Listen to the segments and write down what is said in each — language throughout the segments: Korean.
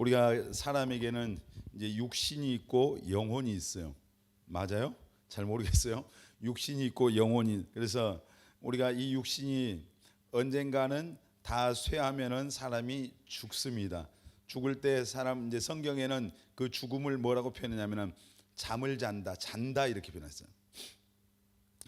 우리가 사람에게는 이제 육신이 있고 영혼이 있어요. 맞아요? 잘 모르겠어요. 육신이 있고 영혼이. 그래서 우리가 이 육신이 언젠가는 다 쇠하면은 사람이 죽습니다. 죽을 때 사람 이제 성경에는 그 죽음을 뭐라고 표현하냐면은 잠을 잔다 이렇게 표현했어요.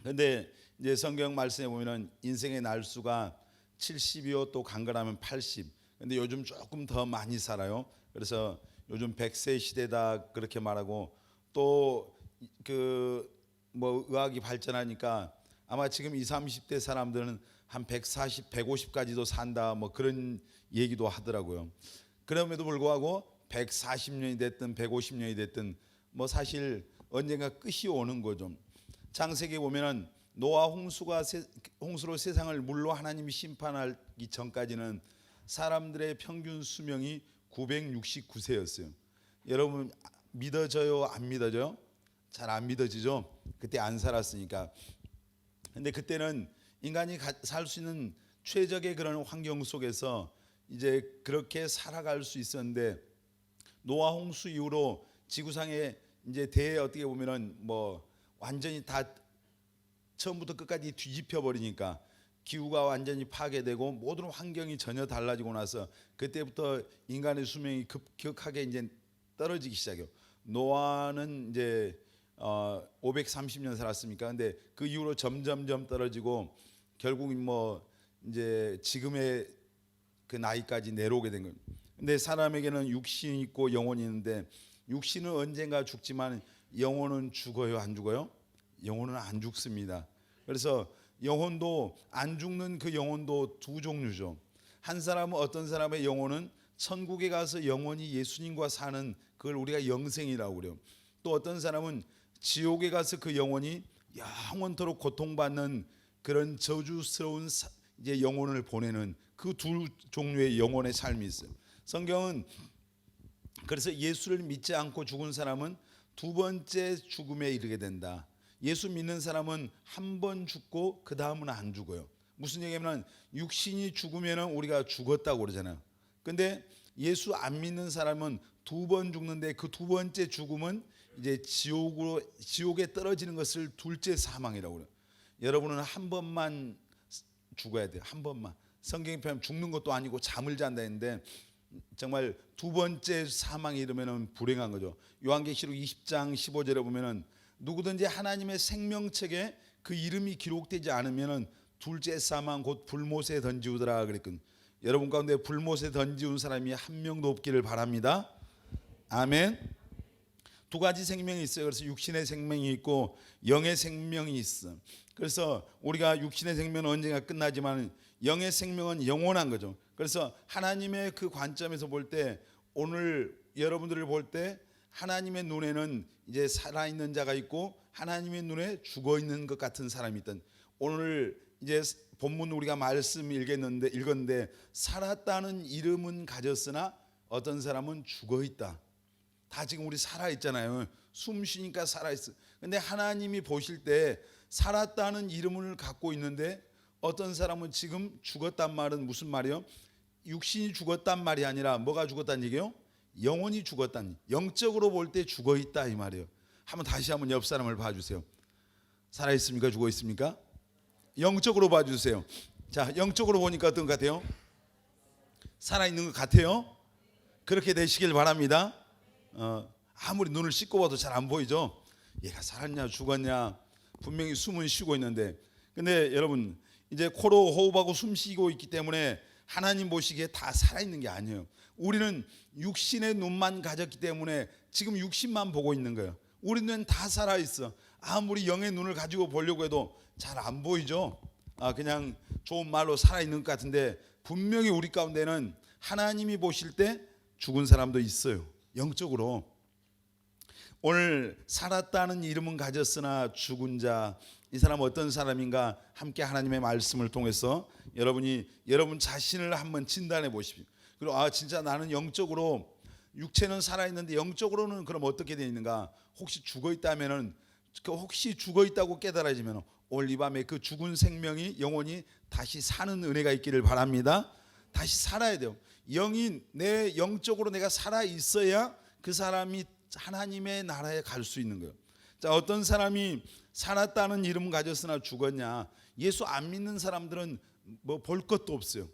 근데 이제 성경 말씀에 보면은 인생의 날수가 70이요 또 간간하면 80. 근데 요즘 조금 더 많이 살아요. 그래서 요즘 100세 시대다 그렇게 말하고 또 그 뭐 의학이 발전하니까 아마 지금 20, 30대 사람들은 한 140, 150까지도 산다 뭐 그런 얘기도 하더라고요. 그럼에도 불구하고 140년이 됐든 150년이 됐든 뭐 사실 언젠가 끝이 오는 거죠. 창세기에 보면은 노아 홍수로 세상을 물로 하나님이 심판하기 전까지는 사람들의 평균 수명이 969세였어요. 여러분 믿어져요? 안 믿어져요? 잘 안 믿어지죠? 그때 안 살았으니까. 근데 그때는 인간이 살 수 있는 최적의 그런 환경 속에서 이제 그렇게 살아갈 수 있었는데 노아 홍수 이후로 지구상에 이제 어떻게 보면은 뭐 완전히 다 처음부터 끝까지 뒤집혀 버리니까 기후가 완전히 파괴되고 모든 환경이 전혀 달라지고 나서 그때부터 인간의 수명이 급격하게 이제 떨어지기 시작해요. 노아는 이제 530년 살았습니까? 근데 그 이후로 점점점 떨어지고 결국 뭐 이제 지금의 그 나이까지 내려오게 된 거예요. 근데 사람에게는 육신이 있고 영혼이 있는데 육신은 언젠가 죽지만 영혼은 죽어요, 안 죽어요? 영혼은 안 죽습니다. 그래서 영혼도 안 죽는 그 영혼도 두 종류죠. 한 사람은 어떤 사람의 영혼은 천국에 가서 영원히 예수님과 사는 그걸 우리가 영생이라고 그래요. 또 어떤 사람은 지옥에 가서 그 영혼이 영원토록 고통받는 그런 저주스러운 이제 영혼을 보내는 그 두 종류의 영혼의 삶이 있어요. 성경은 그래서 예수를 믿지 않고 죽은 사람은 두 번째 죽음에 이르게 된다. 예수 믿는 사람은 한 번 죽고 그 다음은 안 죽어요. 무슨 얘기냐면 육신이 죽으면 우리가 죽었다고 그러잖아요. 근데 예수 안 믿는 사람은 두 번 죽는데 그 두 번째 죽음은 이제 지옥에 떨어지는 것을 둘째 사망이라고 그래요. 여러분은 한 번만 죽어야 돼요. 한 번만. 성경에 표현 죽는 것도 아니고 잠을 잔다 했는데 정말 두 번째 사망에 이르면은 불행한 거죠. 요한계시록 20장 15절에 보면은 누구든지 하나님의 생명책에 그 이름이 기록되지 않으면은 둘째 사망 곧 불못에 던지우더라 그랬거든요. 여러분 가운데 불못에 던지운 사람이 한 명도 없기를 바랍니다. 아멘. 두 가지 생명이 있어요. 그래서 육신의 생명이 있고 영의 생명이 있어. 그래서 우리가 육신의 생명은 언젠가 끝나지만 영의 생명은 영원한 거죠. 그래서 하나님의 그 관점에서 볼 때 오늘 여러분들을 볼 때 하나님의 눈에는 이제 살아있는 자가 있고 하나님의 눈에 죽어있는 것 같은 사람이 있던 오늘 이제 본문 우리가 말씀 읽었는데 살았다는 이름은 가졌으나 어떤 사람은 죽어있다. 다 지금 우리 살아있잖아요. 숨 쉬니까 살아있어. 근데 하나님이 보실 때 살았다는 이름을 갖고 있는데 어떤 사람은 지금 죽었단 말은 무슨 말이요? 육신이 죽었단 말이 아니라 뭐가 죽었다는 얘기요? 영혼이 죽었다는, 영적으로 볼 때 죽어있다 이 말이에요. 다시 한번 옆 사람을 봐주세요. 살아있습니까? 죽어있습니까? 영적으로 봐주세요. 자, 영적으로 보니까 어떤 것 같아요? 살아있는 것 같아요? 그렇게 되시길 바랍니다. 아무리 눈을 씻고 봐도 잘 안 보이죠? 얘가 살았냐 죽었냐 분명히 숨은 쉬고 있는데 근데 여러분 이제 코로 호흡하고 숨 쉬고 있기 때문에 하나님 보시기에 다 살아있는 게 아니에요. 우리는 육신의 눈만 가졌기 때문에 지금 육신만 보고 있는 거예요. 우리 눈은 다 살아있어. 아무리 영의 눈을 가지고 보려고 해도 잘 안 보이죠. 그냥 좋은 말로 살아있는 것 같은데 분명히 우리 가운데는 하나님이 보실 때 죽은 사람도 있어요. 영적으로. 오늘 살았다는 이름은 가졌으나 죽은 자, 이 사람은 어떤 사람인가 함께 하나님의 말씀을 통해서 여러분 자신을 한번 진단해 보십시오. 그리고 진짜 나는 영적으로 육체는 살아있는데 영적으로는 그럼 어떻게 되어 있는가? 혹시 죽어 있다면은 혹시 죽어 있다고 깨달아지면 오늘 이 밤에 그 죽은 생명이 영혼이 다시 사는 은혜가 있기를 바랍니다. 다시 살아야 돼요. 영이 내 영적으로 내가 살아 있어야 그 사람이 하나님의 나라에 갈 수 있는 거예요. 자, 어떤 사람이 살았다는 이름 가졌으나 죽었냐? 예수 안 믿는 사람들은 뭐 볼 것도 없어요.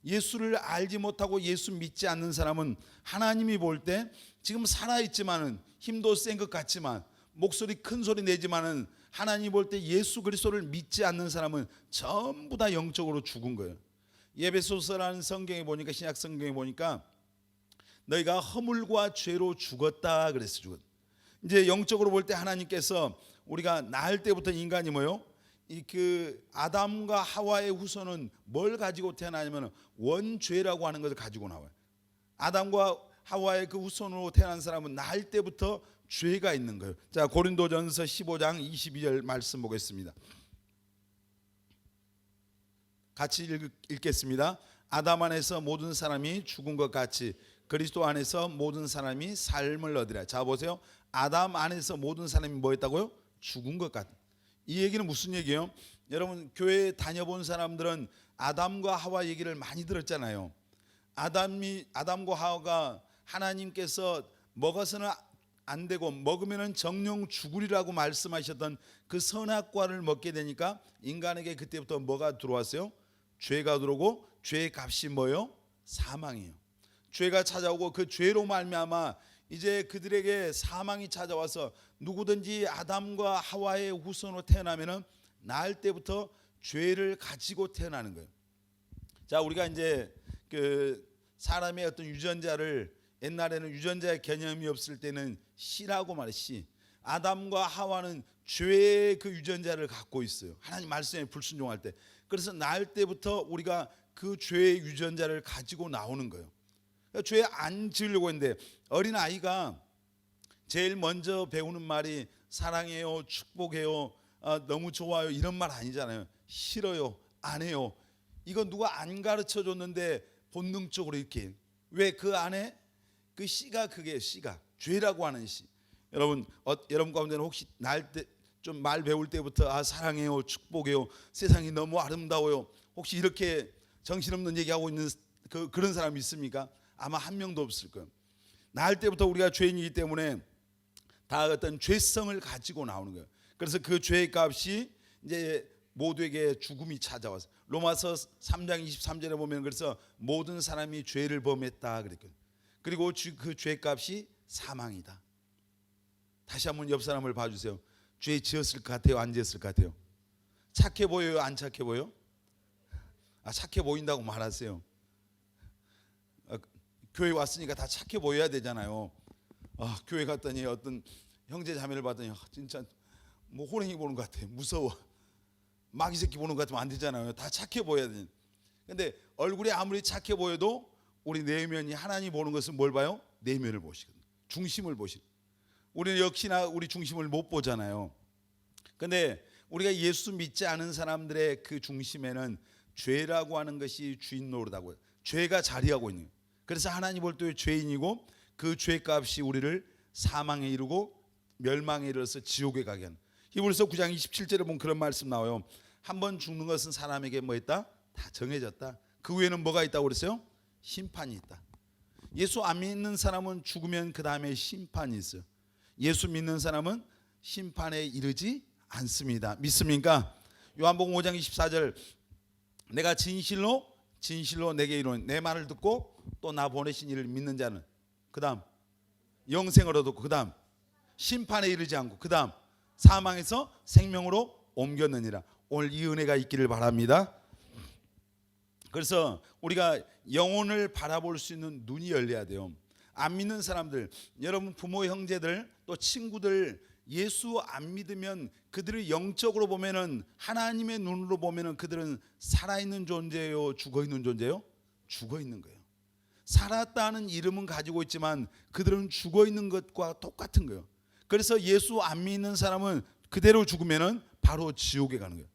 예수를 알지 못하고 예수 믿지 않는 사람은 하나님이 볼 때 지금 살아있지만은 힘도 센 것 같지만 목소리 큰 소리 내지만은 하나님이 볼 때 예수 그리스도를 믿지 않는 사람은 전부 다 영적으로 죽은 거예요. 에베소서라는 성경에 보니까, 신약 성경에 보니까 너희가 허물과 죄로 죽었다 그랬어. 죽었. 이제 영적으로 볼 때 하나님께서 우리가 낳을 때부터 인간이 뭐요? 그 아담과 하와의 후손은 뭘 가지고 태어나냐면 원죄라고 하는 것을 가지고 나와요. 아담과 하와의 그 후손으로 태어난 사람은 낳을 때부터 죄가 있는 거예요. 자, 고린도전서 15장 22절 말씀 보겠습니다. 같이 읽겠습니다. 아담 안에서 모든 사람이 죽은 것 같이 그리스도 안에서 모든 사람이 삶을 얻으리라. 자, 보세요. 아담 안에서 모든 사람이 뭐 했다고요? 죽은 것 같아. 이 얘기는 무슨 얘기예요? 여러분, 교회 다녀본 사람들은 아담과 하와 얘기를 많이 들었잖아요. 아담과 하와가 하나님께서 먹어서는 안 되고 먹으면 정령 죽으리라고 말씀하셨던 그 선악과를 먹게 되니까 인간에게 그때부터 뭐가 들어왔어요? 죄가 들어오고 죄의 값이 뭐예요? 사망이에요. 죄가 찾아오고 그 죄로 말미암아 이제 그들에게 사망이 찾아와서 누구든지 아담과 하와의 후손으로 태어나면은 낳을 때부터 죄를 가지고 태어나는 거예요. 자, 우리가 이제 그 사람의 어떤 유전자를, 옛날에는 유전자의 개념이 없을 때는 씨라고 말해. 씨. 아담과 하와는 죄의 그 유전자를 갖고 있어요. 하나님 말씀에 불순종할 때. 그래서 낳을 때부터 우리가 그 죄의 유전자를 가지고 나오는 거예요. 그러니까 죄 안 지으려고 했는데 어린 아이가 제일 먼저 배우는 말이 사랑해요, 축복해요, 너무 좋아요 이런 말 아니잖아요. 싫어요, 안 해요. 이거 누가 안 가르쳐 줬는데 본능적으로 이렇게. 왜? 그 안에 그 씨가, 그게 씨가 죄라고 하는 씨. 여러분 가운데는 혹시 날 때 좀 말 배울 때부터 사랑해요, 축복해요, 세상이 너무 아름다워요, 혹시 이렇게 정신없는 얘기하고 있는 그런 사람이 있습니까? 아마 한 명도 없을 거예요. 낳을 때부터 우리가 죄인이기 때문에 다 어떤 죄성을 가지고 나오는 거예요. 그래서 그 죄의 값이 이제 모두에게 죽음이 찾아와서 로마서 3장 23절에 보면 그래서 모든 사람이 죄를 범했다 그랬거든요. 그리고 그 죄의 값이 사망이다. 다시 한번 옆 사람을 봐주세요. 죄 지었을 것 같아요? 안 지었을 것 같아요? 착해 보여요? 안 착해 보여? 착해 보인다고 말하세요. 교회 왔으니까 다 착해 보여야 되잖아요. 교회 갔더니 어떤 형제 자매를 봤더니 진짜 뭐 호랭이 보는 것 같아. 무서워. 마귀 새끼 보는 것 같으면 안 되잖아요. 다 착해 보여야 돼. 근데 얼굴이 아무리 착해 보여도 우리 내면이, 하나님 보는 것은 뭘 봐요? 내면을 보시거든요. 중심을 보시거든요. 우리는 역시나 우리 중심을 못 보잖아요. 근데 우리가 예수 믿지 않은 사람들의 그 중심에는 죄라고 하는 것이 주인 노릇하고 죄가 자리하고 있는 거예요. 그래서 하나님 볼 때 죄인이고 그 죄값이 우리를 사망에 이르고 멸망에 이르러서 지옥에 가게 하는. 히브리서 9장 27절에 보면 그런 말씀 나와요. 한번 죽는 것은 사람에게 뭐 있다? 다 정해졌다. 그 후에는 뭐가 있다고 그랬어요? 심판이 있다. 예수 안 믿는 사람은 죽으면 그 다음에 심판이 있어요. 예수 믿는 사람은 심판에 이르지 않습니다. 믿습니까? 요한복음 5장 24절 내가 진실로 내게 이르노니 내 말을 듣고 또 나 보내신 이를 믿는 자는 그 다음 영생을 얻었고 그 다음 심판에 이르지 않고 그 다음 사망에서 생명으로 옮겼느니라. 오늘 이 은혜가 있기를 바랍니다. 그래서 우리가 영혼을 바라볼 수 있는 눈이 열려야 돼요. 안 믿는 사람들, 여러분 부모 형제들 또 친구들 예수 안 믿으면 그들을 영적으로 보면은, 하나님의 눈으로 보면은 그들은 살아있는 존재예요, 죽어있는 존재예요? 죽어있는 거예요. 살았다는 이름은 가지고 있지만 그들은 죽어있는 것과 똑같은 거예요. 그래서 예수 안 믿는 사람은 그대로 죽으면은 바로 지옥에 가는 거예요.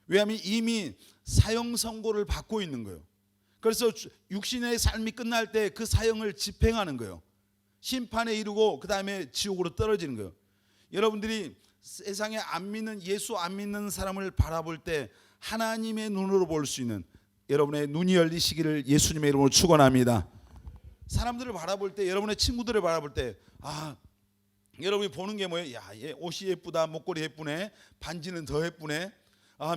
왜냐하면 이미 사형 선고를 받고 있는 거예요. 그래서 육신의 삶이 끝날 때 그 사형을 집행하는 거예요. 심판에 이르고 그 다음에 지옥으로 떨어지는 거예요. 여러분들이 세상에 안 믿는, 예수 안 믿는 사람을 바라볼 때 하나님의 눈으로 볼 수 있는, 여러분의 눈이 열리시기를 예수님의 이름으로 축원합니다. 사람들을 바라볼 때, 여러분의 친구들을 바라볼 때, 여러분이 보는 게 뭐예요? 야, 얘 옷이 예쁘다, 목걸이 예쁘네, 반지는 더 예쁘네,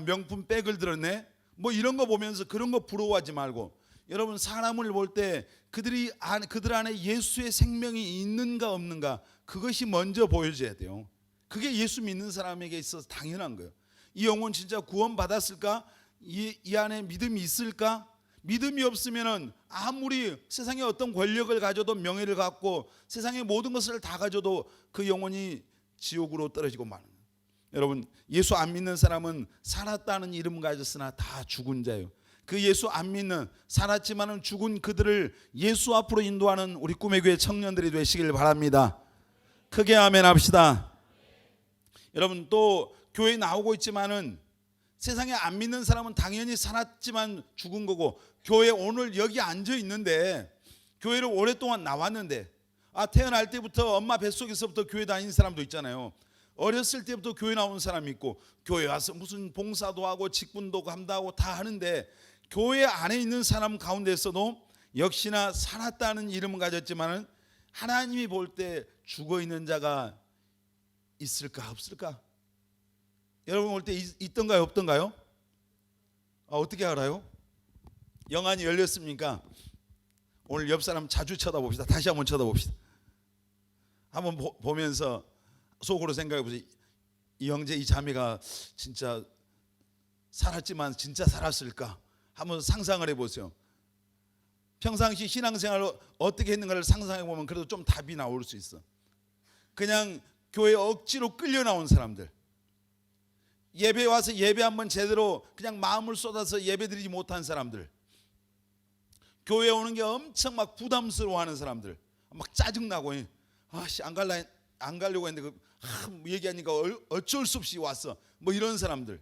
명품 백을 들었네, 뭐 이런 거 보면서 그런 거 부러워하지 말고, 여러분 사람을 볼 때 그들 안에 예수의 생명이 있는가 없는가, 그것이 먼저 보여줘야 돼요. 그게 예수 믿는 사람에게 있어서 당연한 거예요. 이 영혼 진짜 구원 받았을까? 이 안에 믿음이 있을까? 믿음이 없으면은 아무리 세상에 어떤 권력을 가져도, 명예를 갖고 세상의 모든 것을 다 가져도 그 영혼이 지옥으로 떨어지고 마는 거예요. 여러분, 예수 안 믿는 사람은 살았다는 이름 가졌으나 다 죽은 자예요. 그 예수 안 믿는, 살았지만은 죽은 그들을 예수 앞으로 인도하는 우리 꿈의 교회 청년들이 되시길 바랍니다. 크게 아멘 합시다. 여러분, 또 교회에 나오고 있지만은 세상에 안 믿는 사람은 당연히 살았지만 죽은 거고, 교회 오늘 여기 앉아 있는데, 교회를 오랫동안 나왔는데, 태어날 때부터 엄마 뱃속에서부터 교회 다니는 사람도 있잖아요. 어렸을 때부터 교회 나온 사람이 있고, 교회 와서 무슨 봉사도 하고 직분도 감당하고 다 하는데, 교회 안에 있는 사람 가운데서도 역시나 살았다는 이름을 가졌지만은 하나님이 볼 때 죽어 있는 자가 있을까 없을까? 여러분 볼 때 있던가요 없던가요? 어떻게 알아요? 영안이 열렸습니까? 오늘 옆 사람 자주 쳐다봅시다. 다시 한번 쳐다봅시다. 한번 보면서 속으로 생각해 보세요. 이 형제, 이 자매가 진짜 살았지만 진짜 살았을까? 한번 상상을 해보세요. 평상시 신앙생활을 어떻게 했는가를 상상해 보면 그래도 좀 답이 나올 수 있어. 그냥 교회에 억지로 끌려 나온 사람들, 예배 와서 예배 한번 제대로 그냥 마음을 쏟아서 예배 드리지 못한 사람들, 교회에 오는 게 엄청 막 부담스러워하는 사람들, 막 짜증나고 안 가려고 했는데 얘기하니까 어쩔 수 없이 왔어, 뭐 이런 사람들,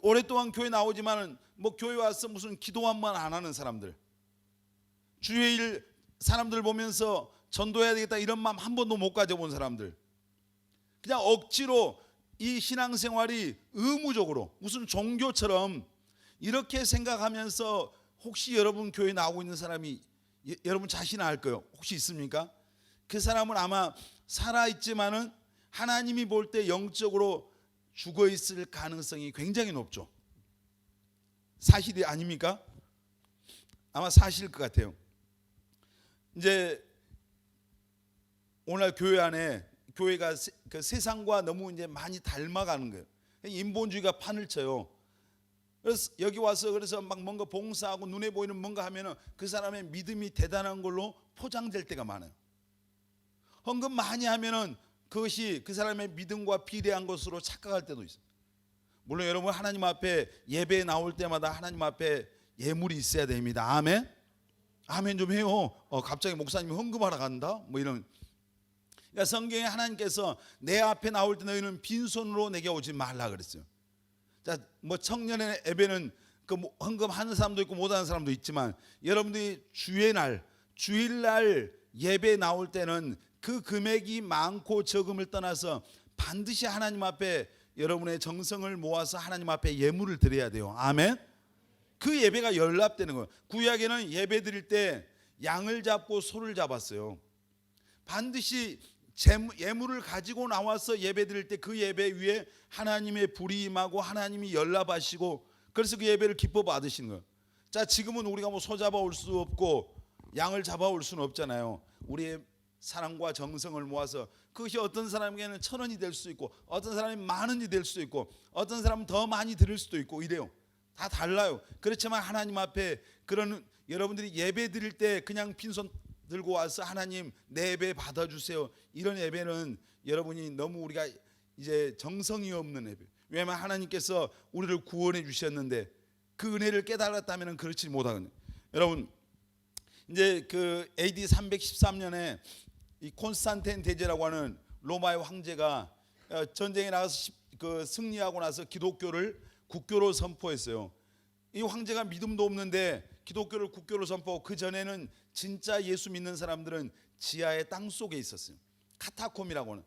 오랫동안 교회 나오지만은 뭐 교회 와서 무슨 기도 한 번 안 하는 사람들, 주일 사람들 보면서 전도해야 되겠다 이런 마음 한 번도 못 가져본 사람들, 그냥 억지로 이 신앙생활이 의무적으로 무슨 종교처럼 이렇게 생각하면서, 혹시 여러분 교회 나오고 있는 사람이 여러분 자신 알 거예요. 혹시 있습니까? 그 사람은 아마 살아있지만은 하나님이 볼 때 영적으로 죽어 있을 가능성이 굉장히 높죠. 사실이 아닙니까? 아마 사실일 것 같아요. 이제 오늘 교회 안에, 교회가 그 세상과 너무 이제 많이 닮아가는 거예요. 인본주의가 판을 쳐요. 그래서 여기 와서 그래서 막 뭔가 봉사하고 눈에 보이는 뭔가 하면은 그 사람의 믿음이 대단한 걸로 포장될 때가 많아요. 헌금 많이 하면은 그것이 그 사람의 믿음과 비례한 것으로 착각할 때도 있어요. 물론 여러분 하나님 앞에 예배에 나올 때마다 하나님 앞에 예물이 있어야 됩니다. 아멘. 아멘 좀 해요. 갑자기 목사님이 헌금하러 간다? 뭐 이런. 그러니까 성경에 하나님께서 내 앞에 나올 때 너희는 빈손으로 내게 오지 말라 그랬어요. 자, 뭐 청년의 예배는 그 헌금하는 사람도 있고 못하는 사람도 있지만, 여러분들이 주일날 예배 나올 때는 그 금액이 많고 적음을 떠나서 반드시 하나님 앞에 여러분의 정성을 모아서 하나님 앞에 예물을 드려야 돼요. 아멘. 그 예배가 연락되는 거예요. 구약에는 예배 드릴 때 양을 잡고 소를 잡았어요. 반드시 예물을 가지고 나와서 예배 드릴 때 그 예배 위에 하나님의 불이 임하고 하나님이 연락하시고, 그래서 그 예배를 기뻐 받으시는 거예요. 자, 지금은 우리가 뭐 소 잡아올 수 없고 양을 잡아올 수는 없잖아요. 우리의 사랑과 정성을 모아서, 그것이 어떤 사람에게는 1,000원이 될 수 있고, 어떤 사람이 10,000원이 될 수도 있고, 어떤 사람은 더 많이 드릴 수도 있고 이래요. 다 달라요. 그렇지만 하나님 앞에 그런, 여러분들이 예배 드릴 때 그냥 빈손 들고 와서 하나님 내 예배 받아주세요, 이런 예배는 여러분이 너무 우리가 이제 정성이 없는 예배. 왜냐하면 하나님께서 우리를 구원해 주셨는데 그 은혜를 깨달았다면 그렇지 못하거든요. 여러분, 이제 그 AD 313년에 이 콘스탄틴 대제라고 하는 로마의 황제가 전쟁에 나가서 승리하고 나서 기독교를 국교로 선포했어요. 이 황제가 믿음도 없는데 기독교를 국교로 선포하고, 그 전에는 진짜 예수 믿는 사람들은 지하의 땅 속에 있었어요. 카타콤이라고 하는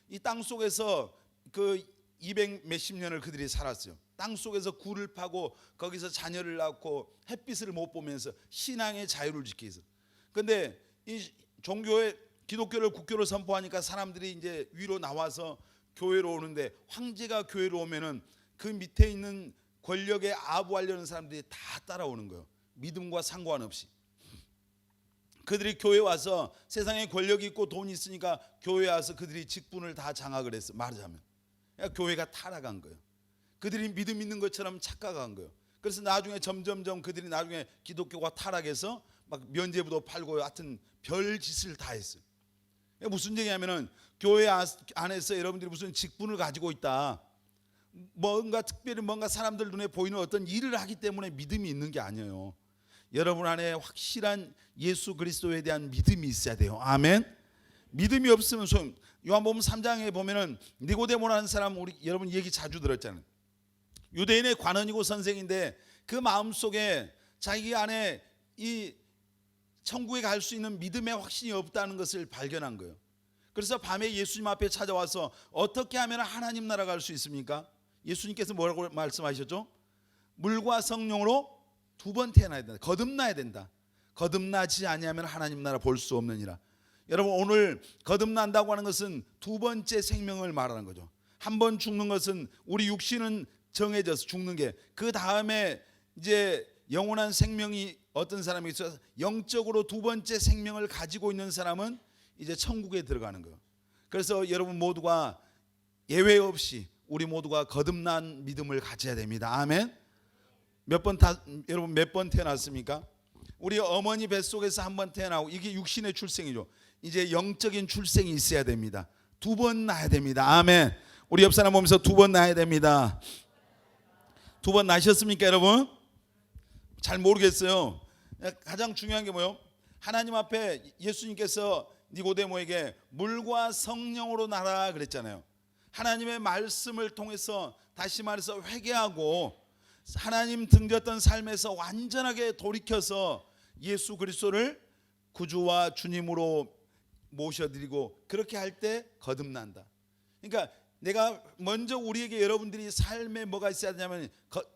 이 땅 속에서 그 200 몇십 년을 그들이 살았어요. 땅속에서 굴을 파고 거기서 자녀를 낳고 햇빛을 못 보면서 신앙의 자유를 지키기 위해서. 근데 이 종교의 기독교를 국교로 선포하니까 사람들이 이제 위로 나와서 교회로 오는데, 황제가 교회로 오면은 그 밑에 있는 권력에 아부하려는 사람들이 다 따라오는 거예요. 믿음과 상관없이. 그들이 교회 와서 세상에 권력이 있고 돈이 있으니까 교회 와서 그들이 직분을 다 장악을 했어. 말하자면 교회가 타락한 거예요. 그들이 믿음 있는 것처럼 착각한 거예요. 그래서 나중에 점점점 그들이 나중에 기독교가 타락해서 막 면죄부도 팔고 하여튼 별 짓을 다 했어요. 무슨 얘기냐면은 교회 안에서 여러분들이 무슨 직분을 가지고 있다, 뭔가 특별히 뭔가 사람들 눈에 보이는 어떤 일을 하기 때문에 믿음이 있는 게 아니에요. 여러분 안에 확실한 예수 그리스도에 대한 믿음이 있어야 돼요. 아멘. 믿음이 없으면 요한복음 3장에 보면은 니고데모라는 사람, 우리 여러분 얘기 자주 들었잖아요. 유대인의 관원이고 선생인데 그 마음속에 자기 안에 이 천국에 갈 수 있는 믿음의 확신이 없다는 것을 발견한 거예요. 그래서 밤에 예수님 앞에 찾아와서 어떻게 하면 하나님 나라 갈 수 있습니까? 예수님께서 뭐라고 말씀하셨죠? 물과 성령으로 2번 태어나야 된다. 거듭나야 된다. 거듭나지 아니하면 하나님 나라 볼 수 없느니라. 여러분, 오늘 거듭난다고 하는 것은 2번째 생명을 말하는 거죠. 한 번 죽는 것은 우리 육신은 정해져서 죽는 게, 그 다음에 이제 영원한 생명이 어떤 사람이 있어서 영적으로 2번째 생명을 가지고 있는 사람은 이제 천국에 들어가는 거예요. 그래서 여러분 모두가 예외 없이 우리 모두가 거듭난 믿음을 가져야 됩니다. 아멘. 여러분 몇 번 태어났습니까? 우리 어머니 뱃속에서 한 번 태어나고, 이게 육신의 출생이죠. 이제 영적인 출생이 있어야 됩니다. 2번 낳아야 됩니다. 아멘. 우리 옆 사람 보면서 2번 낳아야 됩니다. 2번 낳으셨습니까, 여러분? 잘 모르겠어요. 가장 중요한 게 뭐예요? 하나님 앞에 예수님께서 니고데모에게 물과 성령으로 나라 그랬잖아요. 하나님의 말씀을 통해서, 다시 말해서 회개하고 하나님 등졌던 삶에서 완전하게 돌이켜서 예수 그리스도를 구주와 주님으로 모셔드리고, 그렇게 할 때 거듭난다. 그러니까 내가 먼저 우리에게, 여러분들이 삶에 뭐가 있어야 되냐면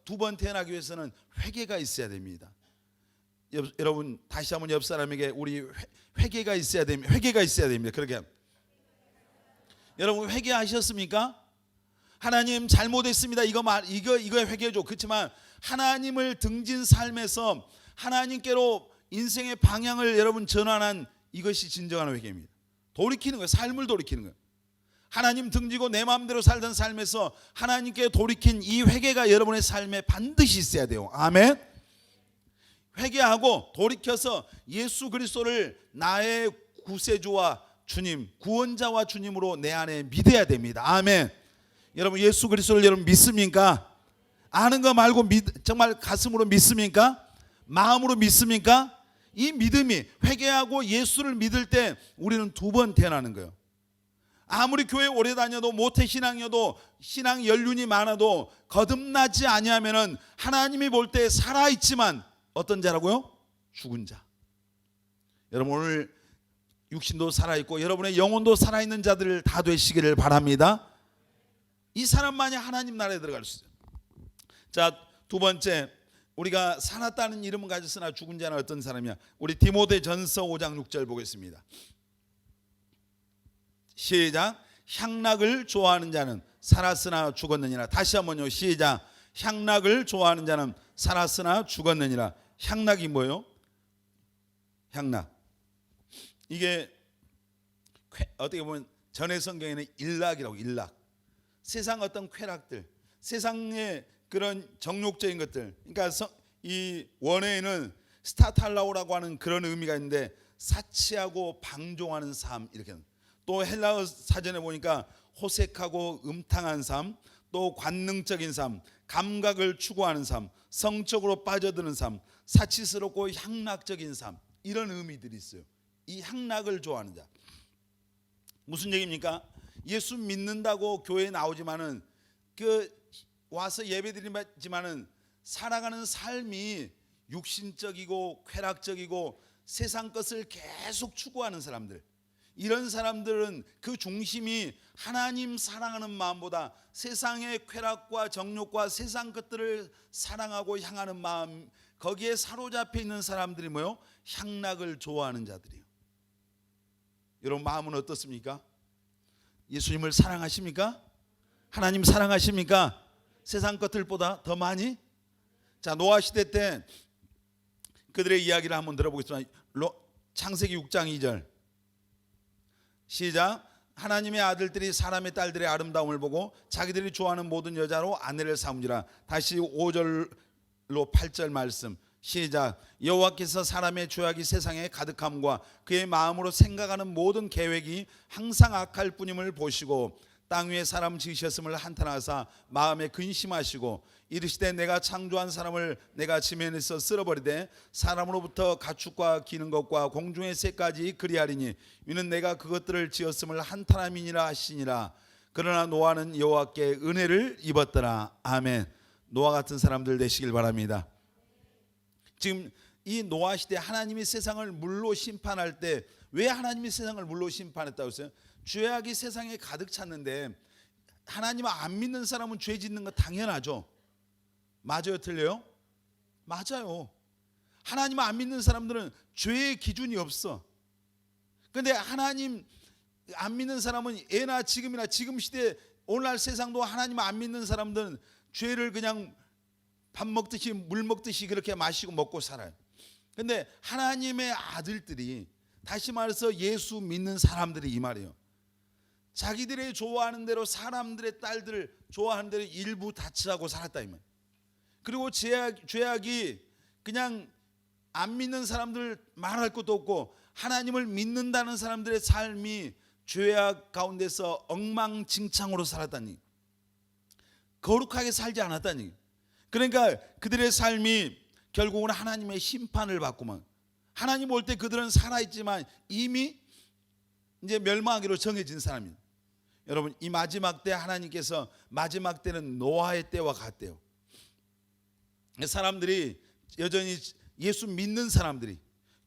2번 태어나기 위해서는 회개가 있어야 됩니다. 여러분 다시 한번 옆 사람에게 우리 회개가 있어야 됩니다. 회개가 있어야 됩니다. 그렇게 여러분 회개하셨습니까? 하나님 잘못했습니다. 이거 회개해줘. 그렇지만 하나님을 등진 삶에서 하나님께로 인생의 방향을 여러분 전환한, 이것이 진정한 회개입니다. 돌이키는 거예요. 삶을 돌이키는 거예요. 하나님 등지고 내 마음대로 살던 삶에서 하나님께 돌이킨 이 회개가 여러분의 삶에 반드시 있어야 돼요. 아멘. 회개하고 돌이켜서 예수 그리스도를 나의 구세주와 주님, 구원자와 주님으로 내 안에 믿어야 됩니다. 아멘. 여러분 예수 그리스도를 여러분 믿습니까? 아는 거 말고 정말 가슴으로 믿습니까? 마음으로 믿습니까? 이 믿음이, 회개하고 예수를 믿을 때 우리는 2번 태어나는 거예요. 아무리 교회 오래 다녀도 모태신앙이어도 신앙 연륜이 많아도 거듭나지 아니하면은 하나님이 볼 때 살아있지만 어떤 자라고요? 죽은 자. 여러분 오늘 육신도 살아있고 여러분의 영혼도 살아있는 자들 다 되시기를 바랍니다. 이 사람만이 하나님 나라에 들어갈 수 있어요. 자, 2번째, 우리가 살았다는 이름은 가졌으나 죽은 자는 어떤 사람이야? 우리 디모데전서 5장 6절 보겠습니다. 시작. 향락을 좋아하는 자는 살았으나 죽었느니라. 다시 한번요. 시작. 향락을 좋아하는 자는 살았으나 죽었느니라. 향락이 뭐예요? 향락. 이게 어떻게 보면 전의 성경에는 일락이라고, 일락. 세상 어떤 쾌락들, 세상의 그런 정욕적인 것들. 그러니까 이 원어에는 스타탈라오라고 하는 그런 의미가 있는데, 사치하고 방종하는 삶, 이렇게. 또 헬라어 사전에 보니까 호색하고 음탕한 삶, 또 관능적인 삶, 감각을 추구하는 삶, 성적으로 빠져드는 삶, 사치스럽고 향락적인 삶, 이런 의미들이 있어요. 이 향락을 좋아하는 자. 무슨 얘기입니까? 예수 믿는다고 교회에 나오지만은 와서 예배드리지만은 살아가는 삶이 육신적이고 쾌락적이고 세상 것을 계속 추구하는 사람들, 이런 사람들은 그 중심이 하나님 사랑하는 마음보다 세상의 쾌락과 정욕과 세상 것들을 사랑하고 향하는 마음, 거기에 사로잡혀 있는 사람들이 뭐요? 향락을 좋아하는 자들이에요. 여러분 마음은 어떻습니까? 예수님을 사랑하십니까? 하나님 사랑하십니까? 세상 것들보다 더 많이? 자, 노아 시대 때 그들의 이야기를 한번 들어보겠습니다. 창세기 6장 2절 시작. 하나님의 아들들이 사람의 딸들의 아름다움을 보고 자기들이 좋아하는 모든 여자로 아내를 삼으니라. 다시 5절로 8절 말씀 시작. 여호와께서 사람의 죄악이 세상에 가득함과 그의 마음으로 생각하는 모든 계획이 항상 악할 뿐임을 보시고 땅 위에 사람 지으셨음을 한탄하사 마음에 근심하시고 이르시되 내가 창조한 사람을 내가 지면에서 쓸어버리되 사람으로부터 가축과 기는 것과 공중의 새까지 그리하리니 이는 내가 그것들을 지었음을 한탄함이니라 하시니라. 그러나 노아는 여호와께 은혜를 입었더라. 아멘. 노아 같은 사람들 되시길 바랍니다. 지금 이 노아 시대 하나님이 세상을 물로 심판할 때 왜 하나님이 세상을 물로 심판했다고 했어요? 죄악이 세상에 가득 찼는데 하나님을 안 믿는 사람은 죄 짓는 거 당연하죠. 맞아요, 틀려요? 맞아요. 하나님을 안 믿는 사람들은 죄의 기준이 없어. 그런데 하나님 안 믿는 사람은 예나 지금이나 지금 시대 오늘날 세상도 하나님을 안 믿는 사람들은 죄를 그냥 밥 먹듯이 물 먹듯이 그렇게 마시고 먹고 살아요. 그런데 하나님의 아들들이, 다시 말해서 예수 믿는 사람들이 이 말이에요. 자기들이 좋아하는 대로 사람들의 딸들을 좋아하는 대로 일부 다치하고 살았다 이 말. 그리고 죄악이 그냥 안 믿는 사람들 말할 것도 없고 하나님을 믿는다는 사람들의 삶이 죄악 가운데서 엉망진창으로 살았다니, 거룩하게 살지 않았다니. 그러니까 그들의 삶이 결국은 하나님의 심판을 받고만, 하나님 올 때 그들은 살아있지만 이미 이제 멸망하기로 정해진 사람이에요. 여러분 이 마지막 때 하나님께서 마지막 때는 노아의 때와 같대요. 사람들이 여전히 예수 믿는 사람들이,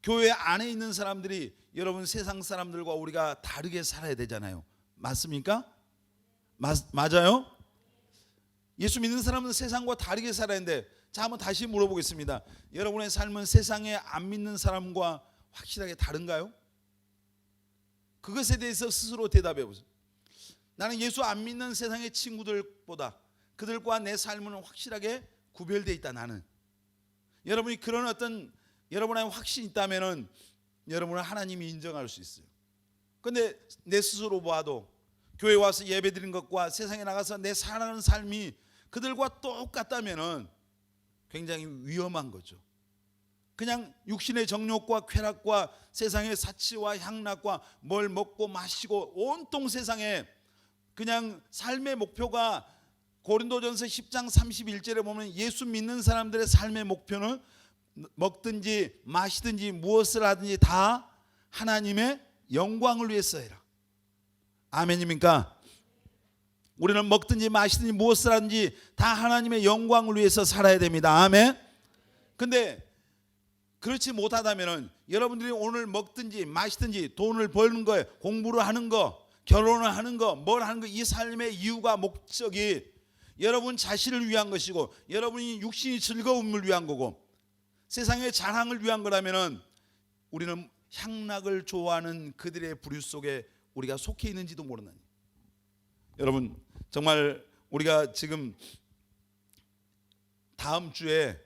교회 안에 있는 사람들이 여러분 세상 사람들과 우리가 다르게 살아야 되잖아요. 맞습니까? 맞아요? 예수 믿는 사람은 세상과 다르게 살아야 하는데, 자 한번 다시 물어보겠습니다. 여러분의 삶은 세상에 안 믿는 사람과 확실하게 다른가요? 그것에 대해서 스스로 대답해 보세요. 나는 예수 안 믿는 세상의 친구들보다 그들과 내 삶은 확실하게 구별되어 있다. 나는 여러분이 그런 어떤 여러분의 확신이 있다면은 여러분은 하나님이 인정할 수 있어요. 그런데 내 스스로 봐도 교회 와서 예배드린 것과 세상에 나가서 내 살아가는 삶이 그들과 똑같다면은 굉장히 위험한 거죠. 그냥 육신의 정욕과 쾌락과 세상의 사치와 향락과 뭘 먹고 마시고 온통 세상에 그냥 삶의 목표가, 고린도전서 10장 31절에 보면 예수 믿는 사람들의 삶의 목표는 먹든지 마시든지 무엇을 하든지 다 하나님의 영광을 위해서 해라. 아멘입니까? 우리는 먹든지 마시든지 무엇을 하든지 다 하나님의 영광을 위해서 살아야 됩니다. 아멘. 근데 그렇지 못하다면 여러분들이 오늘 먹든지 마시든지 돈을 버는 거, 공부를 하는 거, 결혼을 하는 거, 뭘 하는 거, 이 삶의 이유가, 목적이 여러분 자신을 위한 것이고 여러분이 육신이 즐거움을 위한 거고 세상의 자랑을 위한 거라면 우리는 향락을 좋아하는 그들의 부류 속에 우리가 속해 있는지도 모르나니. 여러분 정말 우리가 지금 다음 주에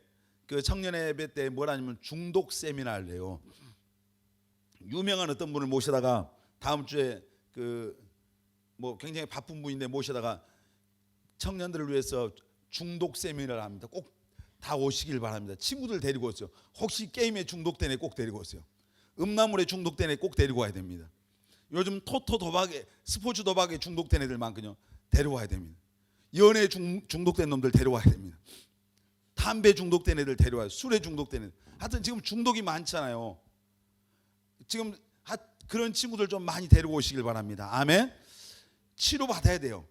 그 청년의 예배 때 뭐라냐면 중독 세미나를 해요. 유명한 어떤 분을 모셔다가 다음 주에 그 뭐 굉장히 바쁜 분인데 모셔다가 청년들을 위해서 중독 세미나를 합니다. 꼭 다 오시길 바랍니다. 친구들 데리고 오세요. 혹시 게임에 중독된 애 꼭 데리고 오세요. 음란물에 중독된 애 꼭 데리고 와야 됩니다. 요즘 토토 도박에, 스포츠 도박에 중독된 애들 많거든요. 데려와야 됩니다. 연애에 중독된 놈들 데려와야 됩니다. 담배 중독된 애들 데려와요. 술에 중독된 애들. 하여튼 지금 중독이 많잖아요. 지금 그런 친구들 좀 많이 데리고 오시길 바랍니다. 아멘. 치료받아야 돼요.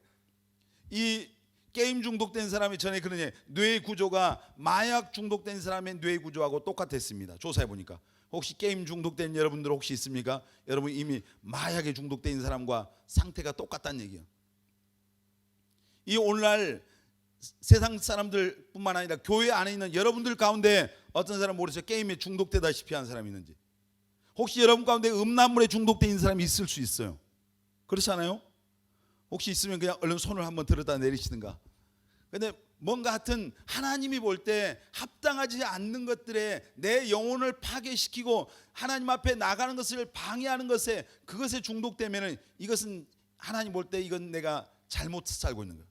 이 게임 중독된 사람이 전에 그러냐, 뇌 구조가 마약 중독된 사람의 뇌 구조하고 똑같았습니다. 조사해 보니까. 혹시 게임 중독된 여러분들 혹시 있습니까? 여러분 이미 마약에 중독된 사람과 상태가 똑같다는 얘기예요. 이 오늘날 세상 사람들뿐만 아니라 교회 안에 있는 여러분들 가운데 어떤 사람 모르겠어요. 게임에 중독되다시피 한 사람이 있는지. 혹시 여러분 가운데 음란물에 중독된 있는 사람이 있을 수 있어요. 그렇지 않아요? 혹시 있으면 그냥 얼른 손을 한번 들었다 내리시든가. 근데 뭔가 하여튼 하나님이 볼 때 합당하지 않는 것들에 내 영혼을 파괴시키고 하나님 앞에 나가는 것을 방해하는 것에, 그것에 중독되면은 이것은 하나님 볼 때 이건 내가 잘못 살고 있는 거예요.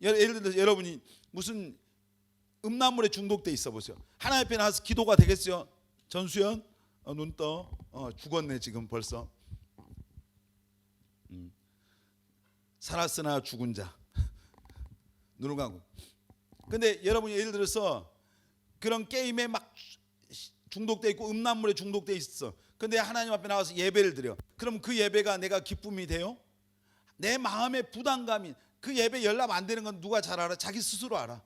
예를 들어서 여러분이 무슨 음란물에 중독돼 있어 보세요. 하나님 앞에 나와서 기도가 되겠어요? 전수연 눈 떠. 죽었네 지금 벌써. 살았으나 죽은 자. 눈을 감고. 근데 여러분이 예를 들어서 그런 게임에 막 중독돼 있고 음란물에 중독돼 있어. 근데 하나님 앞에 나와서 예배를 드려. 그럼 그 예배가 내가 기쁨이 돼요? 내 마음의 부담감이, 그 예배 연락 안 되는 건 누가 잘 알아? 자기 스스로 알아.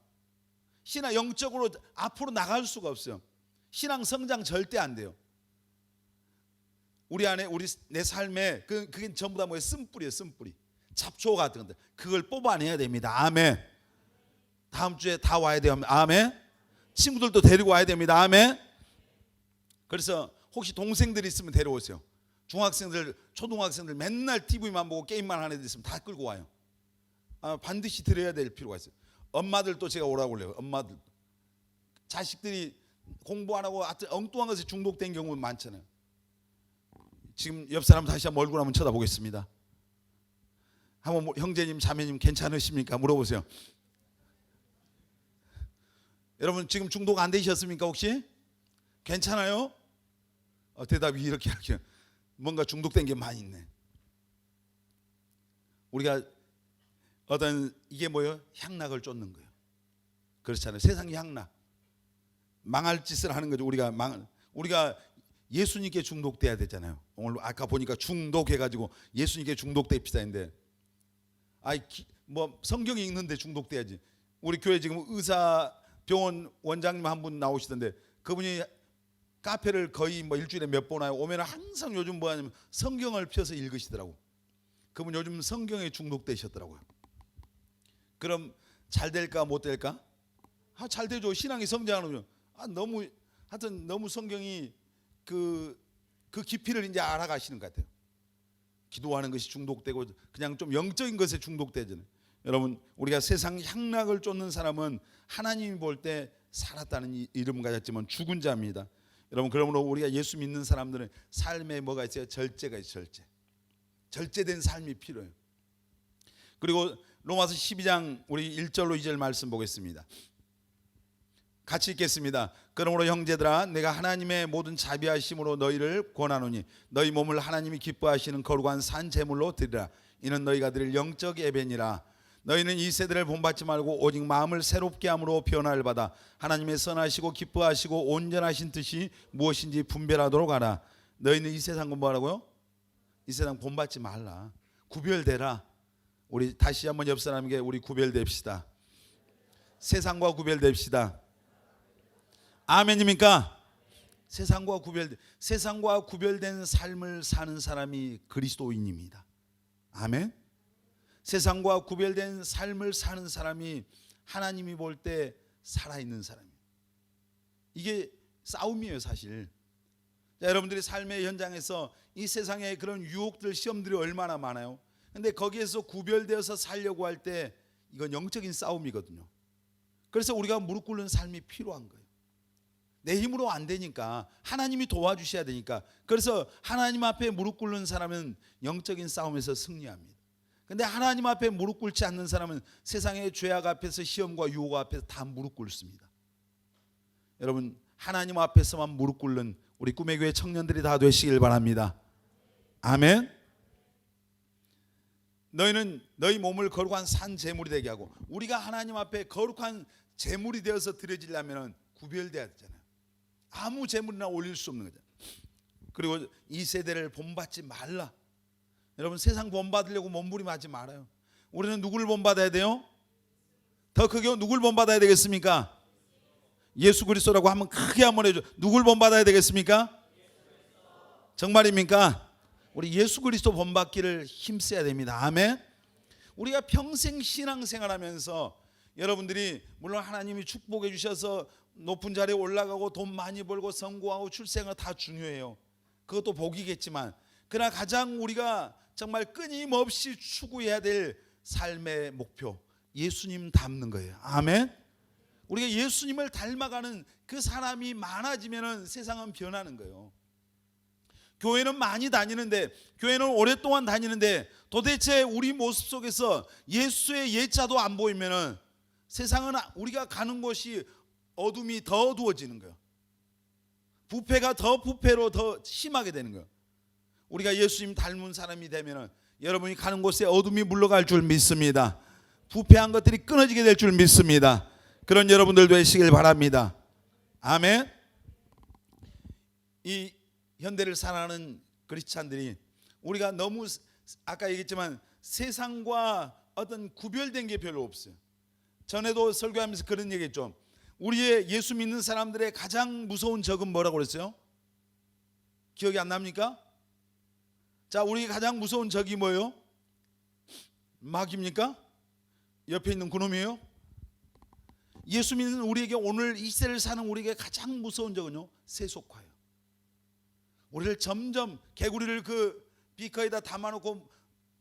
신앙 영적으로 앞으로 나갈 수가 없어요. 신앙 성장 절대 안 돼요. 우리 안에 내 삶에 그게 전부 다 뭐예요? 쓴뿌리예요. 쓴뿌리. 잡초 같은 건데 그걸 뽑아내야 됩니다. 아멘. 다음 주에 다 와야 돼요. 아멘. 친구들도 데리고 와야 됩니다. 아멘. 그래서 혹시 동생들이 있으면 데려오세요. 중학생들, 초등학생들 맨날 TV만 보고 게임만 하는 애들 있으면 다 끌고 와요. 반드시 드려야 될 필요가 있어요. 엄마들도 제가 오라고 그래요. 엄마들 자식들이 공부 안 하고 하여튼 엉뚱한 것에 중독된 경우는 많잖아요. 지금 옆 사람 다시 한번 얼굴 한번 쳐다보겠습니다. 한번 형제님 자매님 괜찮으십니까? 물어보세요. 여러분 지금 중독 안 되셨습니까 혹시? 괜찮아요? 대답이 이렇게 뭔가 중독된 게 많이 있네. 우리가 어떤 이게 뭐예요? 향락을 쫓는 거예요. 그렇잖아요. 세상의 향락. 망할 짓을 하는 거죠. 우리가 예수님께 중독돼야 되잖아요. 오늘 아까 보니까 중독해가지고 예수님께 중독됩시다 했는데, 뭐 성경이 읽는데 중독돼야지. 우리 교회 지금 의사 병원 원장님 한 분 나오시던데 그분이 카페를 거의 뭐 일주일에 몇 번 와요. 오면 항상 요즘 뭐 하냐면 성경을 펴서 읽으시더라고. 그분 요즘 성경에 중독되셨더라고요. 그럼 잘 될까 못 될까? 잘 되죠. 신앙이 성장하는 거죠. 너무 성경이 그 깊이를 이제 알아가시는 것 같아요. 기도하는 것이 중독되고 그냥 좀 영적인 것에 중독되잖아요. 여러분 우리가 세상 향락을 쫓는 사람은 하나님이 볼 때 살았다는 이름 가졌지만 죽은 자입니다. 여러분 그러므로 우리가 예수 믿는 사람들은 삶에 뭐가 있어요? 절제가 있어요. 절제된 삶이 필요해요. 그리고 로마서 12장 우리 1절로 2절 말씀 보겠습니다. 같이 읽겠습니다. 그러므로 형제들아 내가 하나님의 모든 자비하심으로 너희를 권하노니 너희 몸을 하나님이 기뻐하시는 거룩한 산 제물로 드리라. 이는 너희가 드릴 영적 예배니라. 너희는 이 세대를 본받지 말고 오직 마음을 새롭게 함으로 변화를 받아 하나님의 선하시고 기뻐하시고 온전하신 뜻이 무엇인지 분별하도록 하라. 너희는 이 세상 공부하라고요? 이 세상 본받지 말라. 구별되라. 우리 다시 한번 옆 사람에게 우리 구별됩시다. 세상과 구별됩시다. 아멘입니까? 세상과 구별된 삶을 사는 사람이 그리스도인입니다. 아멘. 세상과 구별된 삶을 사는 사람이 하나님이 볼 때 살아있는 사람이에요. 이게 싸움이에요 사실. 자, 여러분들이 삶의 현장에서 이 세상에 그런 유혹들 시험들이 얼마나 많아요. 근데 거기에서 구별되어서 살려고 할 때 이건 영적인 싸움이거든요. 그래서 우리가 무릎 꿇는 삶이 필요한 거예요. 내 힘으로 안 되니까 하나님이 도와주셔야 되니까. 그래서 하나님 앞에 무릎 꿇는 사람은 영적인 싸움에서 승리합니다. 근데 하나님 앞에 무릎 꿇지 않는 사람은 세상의 죄악 앞에서 시험과 유혹 앞에서 다 무릎 꿇습니다. 여러분 하나님 앞에서만 무릎 꿇는 우리 꿈의 교회 청년들이 다 되시길 바랍니다. 아멘. 너희는 너희 몸을 거룩한 산 제물이 되게 하고, 우리가 하나님 앞에 거룩한 제물이 되어서 드려지려면 구별돼야 되잖아요. 아무 제물이나 올릴 수 없는 거잖아요. 그리고 이 세대를 본받지 말라. 여러분 세상 본받으려고 몸부림하지 말아요. 우리는 누구를 본받아야 돼요? 더 크게 누굴 본받아야 되겠습니까? 예수 그리스도라고 한번 크게 한번 해줘. 누굴 본받아야 되겠습니까? 정말입니까? 우리 예수 그리스도 본받기를 힘써야 됩니다. 아멘. 우리가 평생 신앙생활하면서 여러분들이 물론 하나님이 축복해 주셔서 높은 자리에 올라가고 돈 많이 벌고 성공하고 출생은 다 중요해요. 그것도 복이겠지만 그러나 가장 우리가 정말 끊임없이 추구해야 될 삶의 목표, 예수님 닮는 거예요. 아멘. 우리가 예수님을 닮아가는 그 사람이 많아지면 세상은 변하는 거예요. 교회는 많이 다니는데, 교회는 오랫동안 다니는데 도대체 우리 모습 속에서 예수의 예자도 안 보이면 세상은 우리가 가는 곳이 어둠이 더 어두워지는 거예요. 부패가 더 부패로 더 심하게 되는 거예요. 우리가 예수님 닮은 사람이 되면 여러분이 가는 곳에 어둠이 물러갈 줄 믿습니다. 부패한 것들이 끊어지게 될 줄 믿습니다. 그런 여러분들도 되시길 바랍니다. 아멘. 이 현대를 살아가는 크리스찬들이 우리가 너무 아까 얘기했지만 세상과 어떤 구별된 게 별로 없어요. 전에도 설교하면서 그런 얘기했죠. 우리의 예수 믿는 사람들의 가장 무서운 적은 뭐라고 그랬어요? 기억이 안 납니까? 자, 우리 가장 무서운 적이 뭐예요? 마귀입니까? 옆에 있는 그놈이에요? 예수 믿는 우리에게 오늘 이 시대를 사는 우리에게 가장 무서운 적은요, 세속화예요. 우리를 점점 개구리를 그 비커에다 담아놓고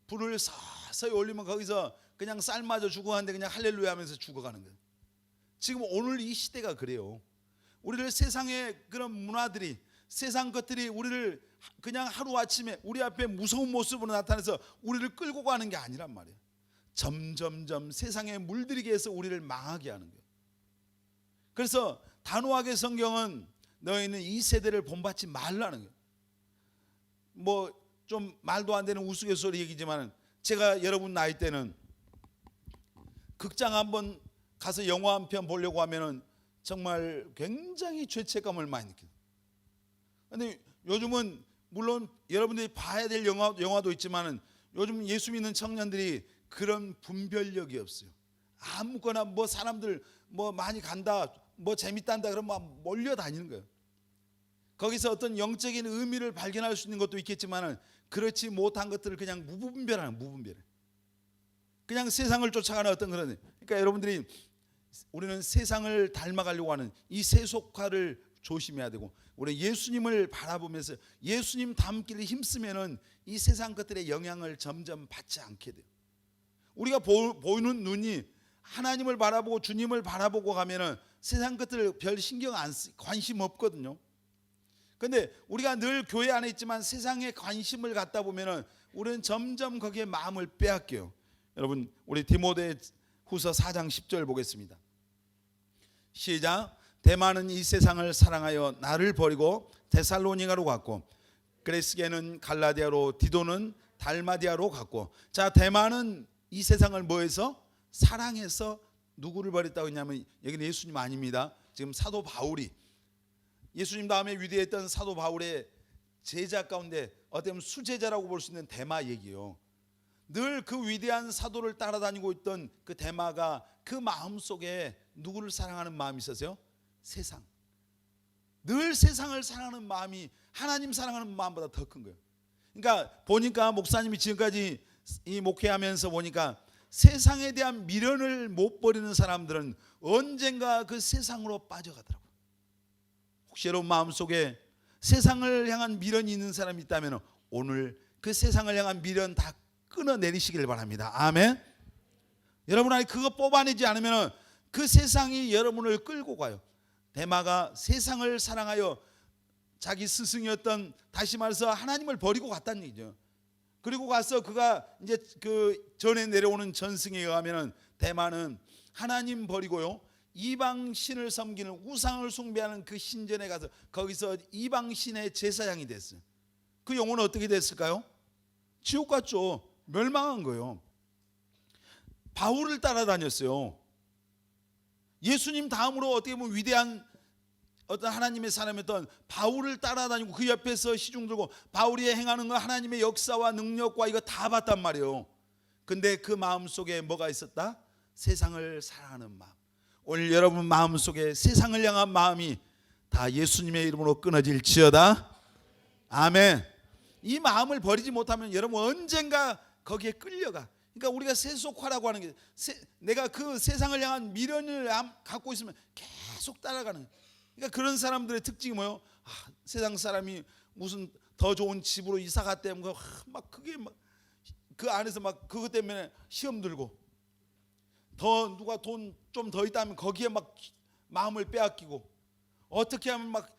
불을 서서히 올리면 거기서 그냥 삶아져 죽어가는데 그냥 할렐루야 하면서 죽어가는 거예요. 지금 오늘 이 시대가 그래요. 우리를 세상의 그런 문화들이, 세상 것들이 우리를 그냥 하루아침에 우리 앞에 무서운 모습으로 나타나서 우리를 끌고 가는 게 아니란 말이에요. 점점점 세상에 물들이게 해서 우리를 망하게 하는 거예요. 그래서 단호하게 성경은 너희는 이 세대를 본받지 말라는 거예요. 뭐 좀 말도 안 되는 우스갯소리 얘기지만 제가 여러분 나이 때는 극장 한번 가서 영화 한 편 보려고 하면은 정말 굉장히 죄책감을 많이 느껴요. 그런데 요즘은 물론 여러분들이 봐야 될 영화도 있지만은 요즘 예수 믿는 청년들이 그런 분별력이 없어요. 아무거나 뭐 사람들 뭐 많이 간다, 뭐 재밌단다 그러면 막 몰려다니는 거예요. 거기서 어떤 영적인 의미를 발견할 수 있는 것도 있겠지만은 그렇지 못한 것들을 그냥 무분별해. 그냥 세상을 쫓아가는 어떤 그런. 그러니까 여러분들이 우리는 세상을 닮아가려고 하는 이 세속화를 조심해야 되고, 우리 예수님을 바라보면서 예수님 닮기를 힘쓰면은 이 세상 것들의 영향을 점점 받지 않게 돼요. 우리가 보이는 눈이 하나님을 바라보고 주님을 바라보고 가면은 세상 것들 별 신경 안 쓰, 관심 없거든요. 근데 우리가 늘 교회 안에 있지만 세상에 관심을 갖다 보면은 우리는 점점 거기에 마음을 빼앗겨요. 여러분, 우리 디모데후서 4장 10절 보겠습니다. 시작. 데마는 이 세상을 사랑하여 나를 버리고 데살로니가로 갔고, 그레스게는 갈라디아로, 디도는 달마디아로 갔고. 자, 데마는 이 세상을 뭐해서? 사랑해서 누구를 버렸다고 했냐면 여기는 예수님 아닙니다. 지금 사도 바울이, 예수님 다음에 위대했던 사도 바울의 제자 가운데 어떻게 보면 수제자라고 볼 수 있는 데마 얘기예요. 늘 그 위대한 사도를 따라다니고 있던 그 데마가 그 마음속에 누구를 사랑하는 마음이 있었어요? 세상. 늘 세상을 사랑하는 마음이 하나님 사랑하는 마음보다 더 큰 거예요. 그러니까 보니까 목사님이 지금까지 이 목회하면서 보니까 세상에 대한 미련을 못 버리는 사람들은 언젠가 그 세상으로 빠져가더라고요. 혹시 여러분 마음속에 세상을 향한 미련이 있는 사람이 있다면 오늘 그 세상을 향한 미련 다 끊어내리시길 바랍니다. 아멘. 여러분 안에 그거 뽑아내지 않으면 그 세상이 여러분을 끌고 가요. 데마가 세상을 사랑하여 자기 스승이었던, 다시 말해서 하나님을 버리고 갔다는 얘기죠. 그리고 가서 그가 이제 그 전에 내려오는 전승에 의하면 데마는 하나님 버리고요, 이방 신을 섬기는, 우상을 숭배하는 그 신전에 가서 거기서 이방 신의 제사장이 됐어요. 그 영혼은 어떻게 됐을까요? 지옥 갔죠. 멸망한 거예요. 바울을 따라다녔어요. 예수님 다음으로 어떻게 보면 위대한 어떤 하나님의 사람이었던 바울을 따라다니고 그 옆에서 시중 들고 바울이 행하는 거 하나님의 역사와 능력과 이거 다 봤단 말이에요. 근데 그 마음속에 뭐가 있었다? 세상을 사랑하는 마음. 오늘 여러분 마음속에 세상을 향한 마음이 다 예수님의 이름으로 끊어질지어다. 아멘. 이 마음을 버리지 못하면 여러분 언젠가 거기에 끌려가. 그러니까 우리가 세속화라고 하는 게 내가 그 세상을 향한 미련을 갖고 있으면 계속 따라가는. 그러니까 그런 사람들의 특징이 뭐예요? 세상 사람이 무슨 더 좋은 집으로 이사 갔대 막 그게 막 그 안에서 막 그것 때문에 시험 들고, 더 누가 돈 좀 더 있다면 거기에 막 마음을 빼앗기고, 어떻게 하면 막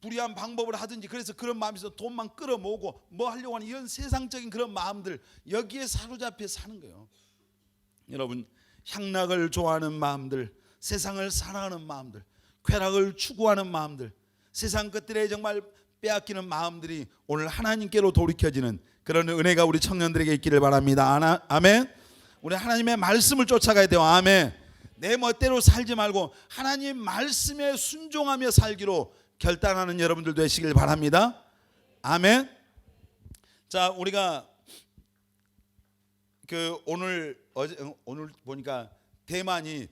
불의한 방법을 하든지, 그래서 그런 마음에서 돈만 끌어모으고 뭐 하려고 하는 이런 세상적인 그런 마음들, 여기에 사로잡혀 사는 거예요. 여러분, 향락을 좋아하는 마음들, 세상을 사랑하는 마음들, 쾌락을 추구하는 마음들, 세상 것들에 정말 빼앗기는 마음들이 오늘 하나님께로 돌이켜지는 그런 은혜가 우리 청년들에게 있기를 바랍니다. 아멘. 우리 하나님의 말씀을 쫓아가야 돼요. 아멘. 내 멋대로 살지 말고 하나님 말씀에 순종하며 살기로 결단하는 여러분들 되시길 바랍니다. 아멘. 자, 우리가 오늘 보니까 대만이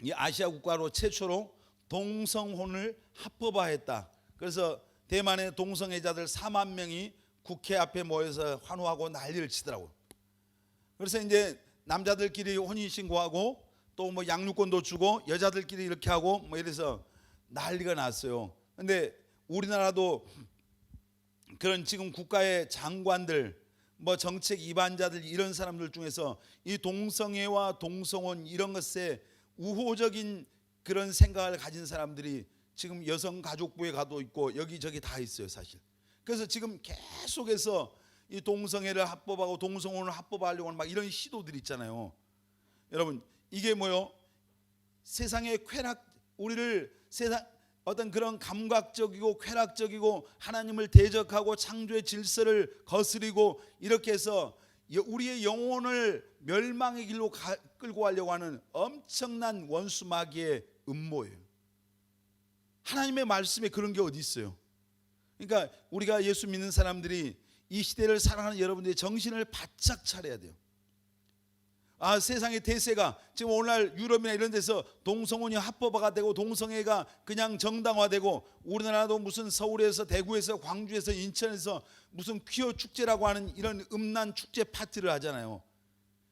이 아시아 국가로 최초로 동성혼을 합법화했다. 그래서 대만의 동성애자들 4만 명이 국회 앞에 모여서 환호하고 난리를 치더라고요. 그래서 이제 남자들끼리 혼인신고하고 또 뭐 양육권도 주고 여자들끼리 이렇게 하고 뭐 이래서 난리가 났어요. 근데 우리나라도 그런 지금 국가의 장관들, 뭐 정책 위반자들, 이런 사람들 중에서 이 동성애와 동성혼 이런 것에 우호적인 그런 생각을 가진 사람들이 지금 여성가족부에 가도 있고 여기저기 다 있어요, 사실. 그래서 지금 계속해서 이 동성애를 합법하고 동성혼을 합법화하려고 하는 막 이런 시도들이 있잖아요. 여러분, 이게 뭐요? 세상의 쾌락, 우리를 세상 어떤 그런 감각적이고 쾌락적이고 하나님을 대적하고 창조의 질서를 거스리고 이렇게 해서 우리의 영혼을 멸망의 길로 끌고 가려고 하는 엄청난 원수 마귀의 음모예요. 하나님의 말씀에 그런 게 어디 있어요? 그러니까 우리가 예수 믿는 사람들이 이 시대를 살아가는 여러분들의 정신을 바짝 차려야 돼요. 세상의 대세가 지금 오늘날 유럽이나 이런 데서 동성혼이 합법화가 되고 동성애가 그냥 정당화되고, 우리나라도 무슨 서울에서 대구에서 광주에서 인천에서 무슨 퀴어 축제라고 하는 이런 음란 축제 파티를 하잖아요.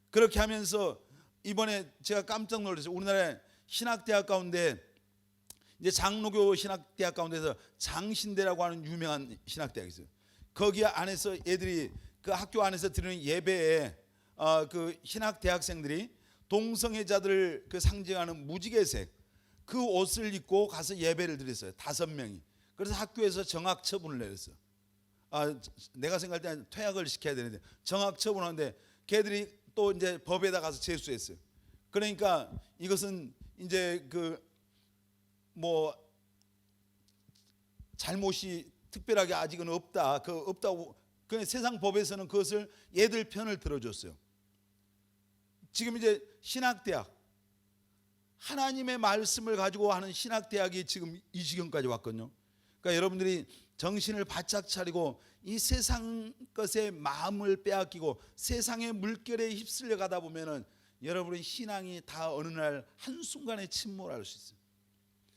그렇게 하면서 이번에 제가 깜짝 놀랐어요. 우리나라의 신학대학 가운데 이제 장로교 신학대학 가운데서 장신대라고 하는 유명한 신학대학이 있어요. 거기 안에서 애들이 그 학교 안에서 드리는 예배에 그 신학 대학생들이 동성애자들을 그 상징하는 무지개색 그 옷을 입고 가서 예배를 드렸어요. 5명이. 그래서 학교에서 정학 처분을 내렸어요. 내가 생각할 때는 퇴학을 시켜야 되는데 정학 처분하는데 걔들이 또 이제 법에다 가서 제수했어요. 그러니까 이것은 이제 뭐 잘못이 특별하게 아직은 없다. 없다고. 그냥 세상 법에서는 그것을 얘들 편을 들어줬어요. 지금 이제 신학대학, 하나님의 말씀을 가지고 하는 신학대학이 지금 이 지경까지 왔거든요. 그러니까 여러분들이 정신을 바짝 차리고 이 세상 것에 마음을 빼앗기고 세상의 물결에 휩쓸려 가다 보면은 여러분의 신앙이 다 어느 날 한순간에 침몰할 수 있어요.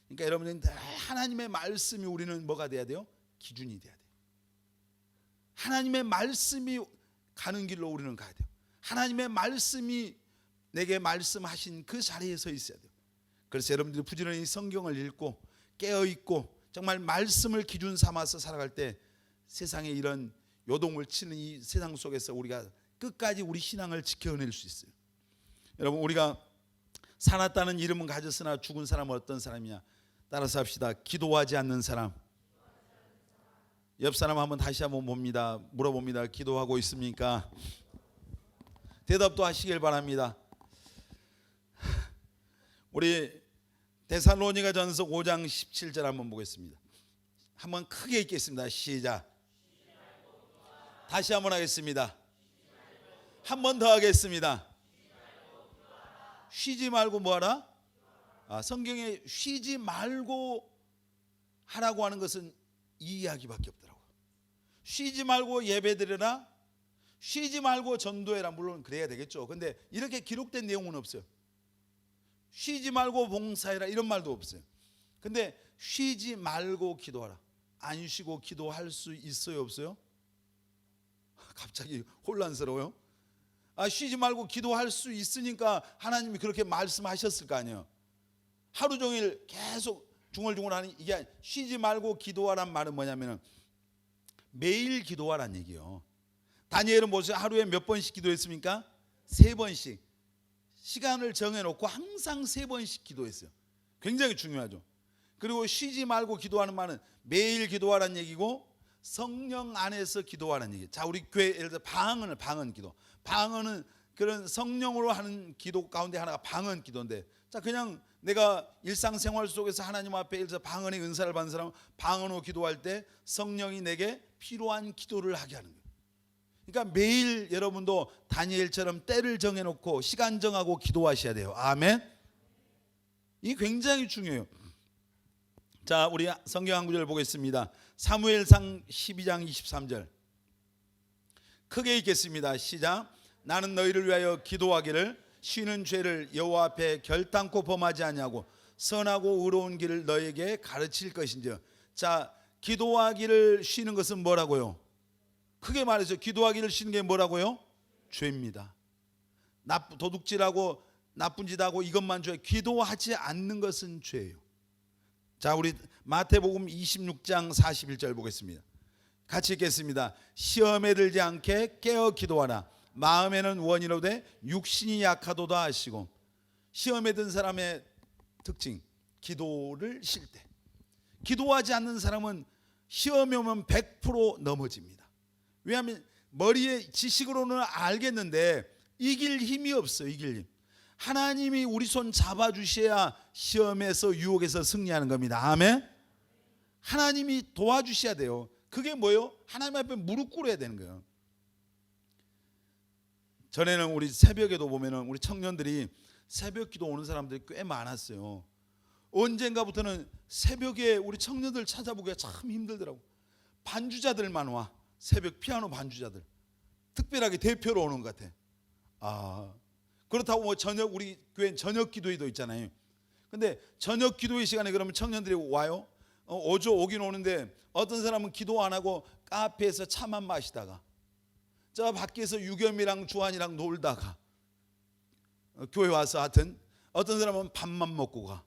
그러니까 여러분들 하나님의 말씀이 우리는 뭐가 돼야 돼요? 기준이 돼야 돼요. 하나님의 말씀이 가는 길로 우리는 가야 돼요. 하나님의 말씀이 내게 말씀하신 그 자리에 서 있어야 돼요. 그래서 여러분들이 부지런히 성경을 읽고 깨어있고 정말 말씀을 기준 삼아서 살아갈 때 세상에 이런 요동을 치는 이 세상 속에서 우리가 끝까지 우리 신앙을 지켜낼 수 있어요. 여러분, 우리가 살았다는 이름은 가졌으나 죽은 사람은 어떤 사람이냐? 따라서 합시다. 기도하지 않는 사람. 옆 사람 한번 다시 한번 물어봅니다. 기도하고 있습니까? 대답도 하시길 바랍니다. 우리 데살로니가전서 5장 17절 한번 보겠습니다. 한번 크게 읽겠습니다. 시작. 다시 한번 하겠습니다. 한 번 더 하겠습니다. 쉬지 말고 뭐하라? 성경에 쉬지 말고 하라고 하는 것은 이 이야기밖에 없더라고요. 쉬지 말고 예배드려라, 쉬지 말고 전도해라. 물론 그래야 되겠죠. 근데 이렇게 기록된 내용은 없어요. 쉬지 말고 봉사해라 이런 말도 없어요. 근데 쉬지 말고 기도하라. 안 쉬고 기도할 수 있어요, 없어요? 갑자기 혼란스러워요. 쉬지 말고 기도할 수 있으니까 하나님이 그렇게 말씀하셨을 거 아니에요. 하루 종일 계속 중얼중얼하는 이게 쉬지 말고 기도하란 말은 뭐냐면은 매일 기도하란 얘기예요. 다니엘은 뭐죠? 하루에 몇 번씩 기도했습니까? 3번씩. 시간을 정해놓고 항상 3번씩 기도했어요. 굉장히 중요하죠. 그리고 쉬지 말고 기도하는 말은 매일 기도하란 얘기고 성령 안에서 기도하는 얘기. 자, 우리 교회 예를 들어 방언 기도. 방언은 그런 성령으로 하는 기도 가운데 하나가 방언 기도인데, 자, 그냥 내가 일상생활 속에서 하나님 앞에 예를 들어 방언의 은사를 받는 사람은 방언으로 기도할 때 성령이 내게 필요한 기도를 하게 하는 거예요. 그러니까 매일 여러분도 다니엘처럼 때를 정해놓고 시간 정하고 기도하셔야 돼요. 아멘. 이 굉장히 중요해요. 자, 우리 성경 한 구절 보겠습니다. 사무엘상 12장 23절 크게 읽겠습니다. 시작. 나는 너희를 위하여 기도하기를 쉬는 죄를 여호와 앞에 결단코 범하지 아니하고 선하고 의로운 길을 너에게 가르칠 것인지. 자, 기도하기를 쉬는 것은 뭐라고요? 크게 말해서 기도하기를 쉬는 게 뭐라고요? 죄입니다. 도둑질하고 나쁜 짓 하고 이것만 죄. 기도하지 않는 것은 죄예요. 자, 우리 마태복음 26장 41절 보겠습니다. 같이 읽겠습니다. 시험에 들지 않게 깨어 기도하라. 마음에는 원이로되 육신이 약하도다 하시고. 시험에 든 사람의 특징, 기도를 쉴 때. 기도하지 않는 사람은 시험에 오면 100% 넘어집니다. 왜냐하면 머리에 지식으로는 알겠는데 이길 힘이 없어요. 이길 힘. 하나님이 우리 손 잡아주셔야 시험에서 유혹에서 승리하는 겁니다. 아멘. 하나님이 도와주셔야 돼요. 그게 뭐예요? 하나님 앞에 무릎 꿇어야 되는 거예요. 전에는 우리 새벽에도 보면은 우리 청년들이 새벽 기도 오는 사람들이 꽤 많았어요. 언젠가부터는 새벽에 우리 청년들 찾아보기가 참 힘들더라고. 반주자들만 와. 새벽 피아노 반주자들. 특별하게 대표로 오는 것 같아. 그렇다고 뭐 저녁 우리 교회는 저녁 기도회도 있잖아요. 근데 저녁 기도회 시간에 그러면 청년들이 와요. 오긴 오는데 어떤 사람은 기도 안 하고 카페에서 차만 마시다가 저 밖에서 유겸이랑 주한이랑 놀다가 교회 와서 하여튼 어떤 사람은 밥만 먹고 가.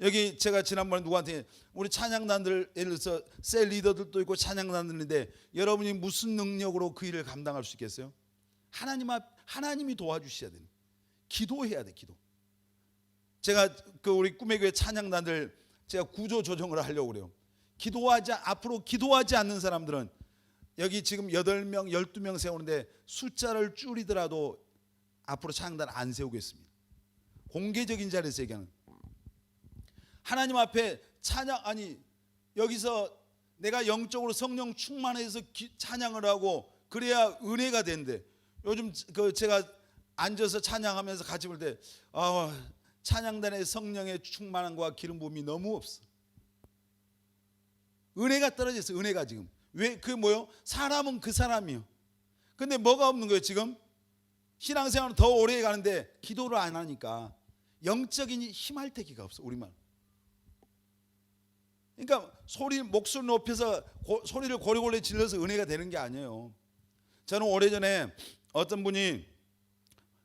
여기 제가 지난번에 누구한테 우리 찬양단들 예를 들어서 셀 리더들도 있고 찬양단들인데 여러분이 무슨 능력으로 그 일을 감당할 수 있겠어요? 하나님이 도와주셔야 돼요. 기도해야 돼. 기도. 제가 우리 꿈의 교회 찬양단들 제가 구조 조정을 하려고 그래요. 앞으로 기도하지 않는 사람들은 여기 지금 8명 12명 세우는데 숫자를 줄이더라도 앞으로 찬양단 안 세우겠습니다. 공개적인 자리에서 얘기하는. 하나님 앞에 여기서 내가 영적으로 성령 충만해서 찬양을 하고 그래야 은혜가 된대. 요즘 제가 앉아서 찬양하면서 같이 볼 때 찬양단의 성령의 충만함과 기름 부음이 너무 없어. 은혜가 떨어졌어. 은혜가 지금. 왜? 그게 뭐요? 사람은 그 사람이요. 근데 뭐가 없는 거예요 지금? 신앙생활은 더 오래 가는데 기도를 안 하니까 영적인 힘할태기가 없어. 우리말. 그러니까 목소리 높여서 소리를 고래고래 질러서 은혜가 되는 게 아니에요. 저는 오래전에 어떤 분이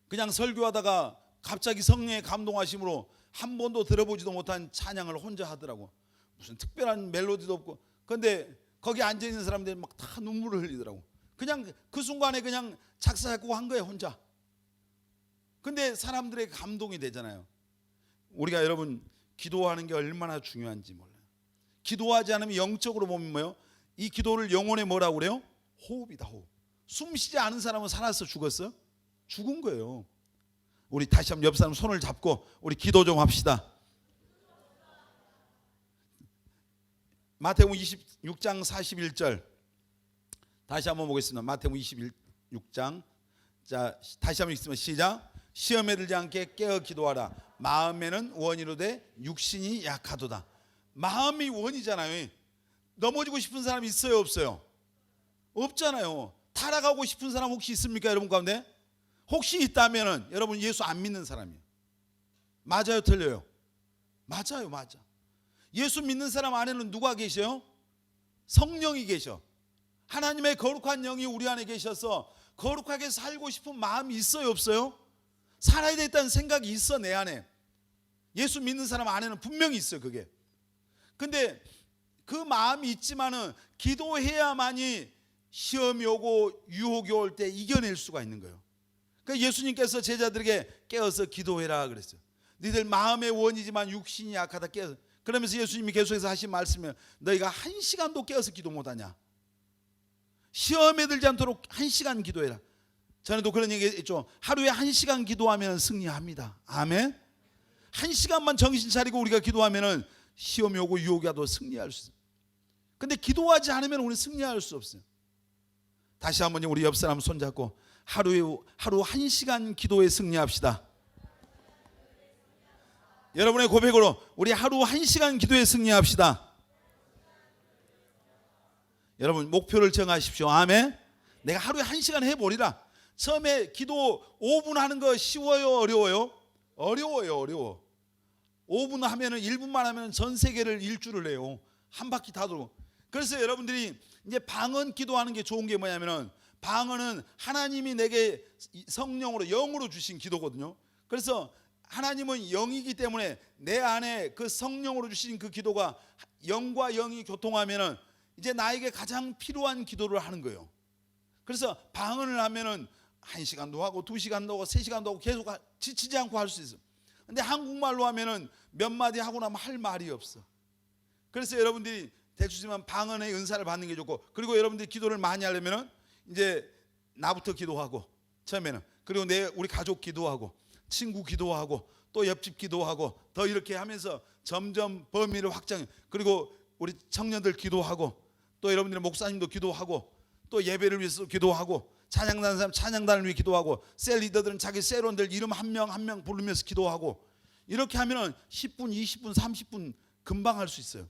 그냥 설교하다가 갑자기 성령의 감동하심으로 한 번도 들어보지도 못한 찬양을 혼자 하더라고. 무슨 특별한 멜로디도 없고. 그런데 거기 앉아있는 사람들이 막 다 눈물을 흘리더라고. 그냥 그 순간에 그냥 작사 작곡 한 거예요 혼자. 근데 사람들의 감동이 되잖아요. 우리가 여러분 기도하는 게 얼마나 중요한지 몰라요. 기도하지 않으면 영적으로 보면 뭐예요? 이 기도를 영혼에 뭐라고 그래요? 호흡이다. 호흡. 숨 쉬지 않은 사람은 살았어 죽었어? 죽은 거예요. 우리 다시 한번 옆 사람 손을 잡고 우리 기도 좀 합시다. 마태복음 26장 41절 다시 한번 보겠습니다. 마태복음 26장 자 다시 한번 읽습니다. 시작. 시험에 들지 않게 깨어 기도하라. 마음에는 원이로되 육신이 약하도다. 마음이 원이잖아요. 넘어지고 싶은 사람 있어요 없어요? 없잖아요. 타락하고 싶은 사람 혹시 있습니까? 여러분 가운데 혹시 있다면은 여러분 예수 안 믿는 사람이에요. 맞아요, 틀려요? 맞아요, 맞아. 예수 믿는 사람 안에는 누가 계셔요? 성령이 계셔. 하나님의 거룩한 영이 우리 안에 계셔서 거룩하게 살고 싶은 마음이 있어요, 없어요? 살아야 되겠다는 생각이 있어, 내 안에. 예수 믿는 사람 안에는 분명히 있어요, 그게. 근데 그 마음이 있지만은 기도해야만이 시험이 오고 유혹이 올 때 이겨낼 수가 있는 거예요. 그러니까 예수님께서 제자들에게 깨어서 기도해라 그랬어요. 너희들 마음의 원이지만 육신이 약하다 깨어서. 그러면서 예수님이 계속해서 하신 말씀은 너희가 1시간도 깨어서 기도 못하냐. 시험에 들지 않도록 1시간 기도해라. 전에도 그런 얘기 했죠. 하루에 1시간 기도하면 승리합니다. 아멘. 1시간만 정신 차리고 우리가 기도하면 시험이 오고 유혹이 와도 승리할 수 있어요. 근데 기도하지 않으면 우리는 승리할 수 없어요. 다시 한번 우리 옆 사람 손잡고 하루 1시간 기도에 승리합시다. 여러분의 고백으로 우리 하루 1시간 기도에 승리합시다. 여러분 목표를 정하십시오. 아멘. 내가 하루에 1시간 해보리라. 처음에 기도 5분 하는 거 쉬워요, 어려워요? 어려워. 5분 하면은 1분만 하면 전 세계를 일주를 해요. 한 바퀴 다 돌고. 그래서 여러분들이 이제 방언 기도하는 게 좋은 게 뭐냐면은 방언은 하나님이 내게 성령으로 영으로 주신 기도거든요. 그래서 하나님은 영이기 때문에 내 안에 그 성령으로 주신 그 기도가 영과 영이 교통하면은 이제 나에게 가장 필요한 기도를 하는 거예요. 그래서 방언을 하면은 1시간도 하고 2시간도 하고 3시간도 하고 계속 지치지 않고 할 수 있어요. 근데 한국말로 하면은 몇 마디 하고 나면 할 말이 없어. 그래서 여러분들이 대충지만 방언의 은사를 받는 게 좋고, 그리고 여러분들이 기도를 많이 하려면은 이제 나부터 기도하고 처음에는, 그리고 우리 가족 기도하고 친구 기도하고 또 옆집 기도하고 더 이렇게 하면서 점점 범위를 확장해. 그리고 우리 청년들 기도하고 또 여러분들의 목사님도 기도하고 또 예배를 위해서 기도하고 찬양단하는 사람 찬양단을 위해 기도하고 셀 리더들은 자기 셀원들 이름 한 명 한 명 부르면서 기도하고 이렇게 하면은 10분, 20분, 30분 금방 할 수 있어요.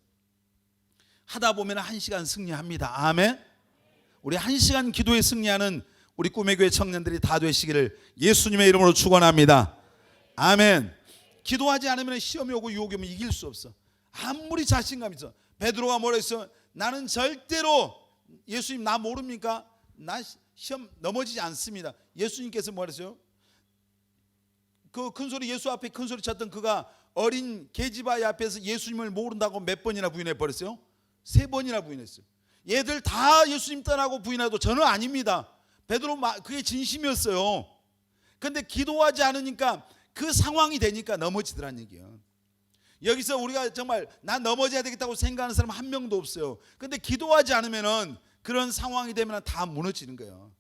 하다 보면 1시간 승리합니다. 아멘. 우리 1시간 기도에 승리하는 우리 꿈의 교회 청년들이 다 되시기를 예수님의 이름으로 축원합니다. 아멘. 기도하지 않으면 시험이 오고 유혹이 오면 이길 수 없어. 아무리 자신감 있어. 베드로가 뭐라 했어? 나는 절대로, 예수님 나 모릅니까? 나 시험 넘어지지 않습니다. 예수님께서 뭐라 했어요? 그 큰소리, 예수 앞에 큰소리 쳤던 그가 어린 계집아이 앞에서 예수님을 모른다고 몇 번이나 부인해 버렸어요? 3번이나 부인했어요. 얘들 다 예수님 떠나고 부인해도 저는 아닙니다. 베드로 그게 진심이었어요. 근데 기도하지 않으니까 그 상황이 되니까 넘어지더란 얘기예요. 여기서 우리가 정말 난 넘어져야 되겠다고 생각하는 사람 한 명도 없어요. 근데 기도하지 않으면은 그런 상황이 되면 다 무너지는 거예요.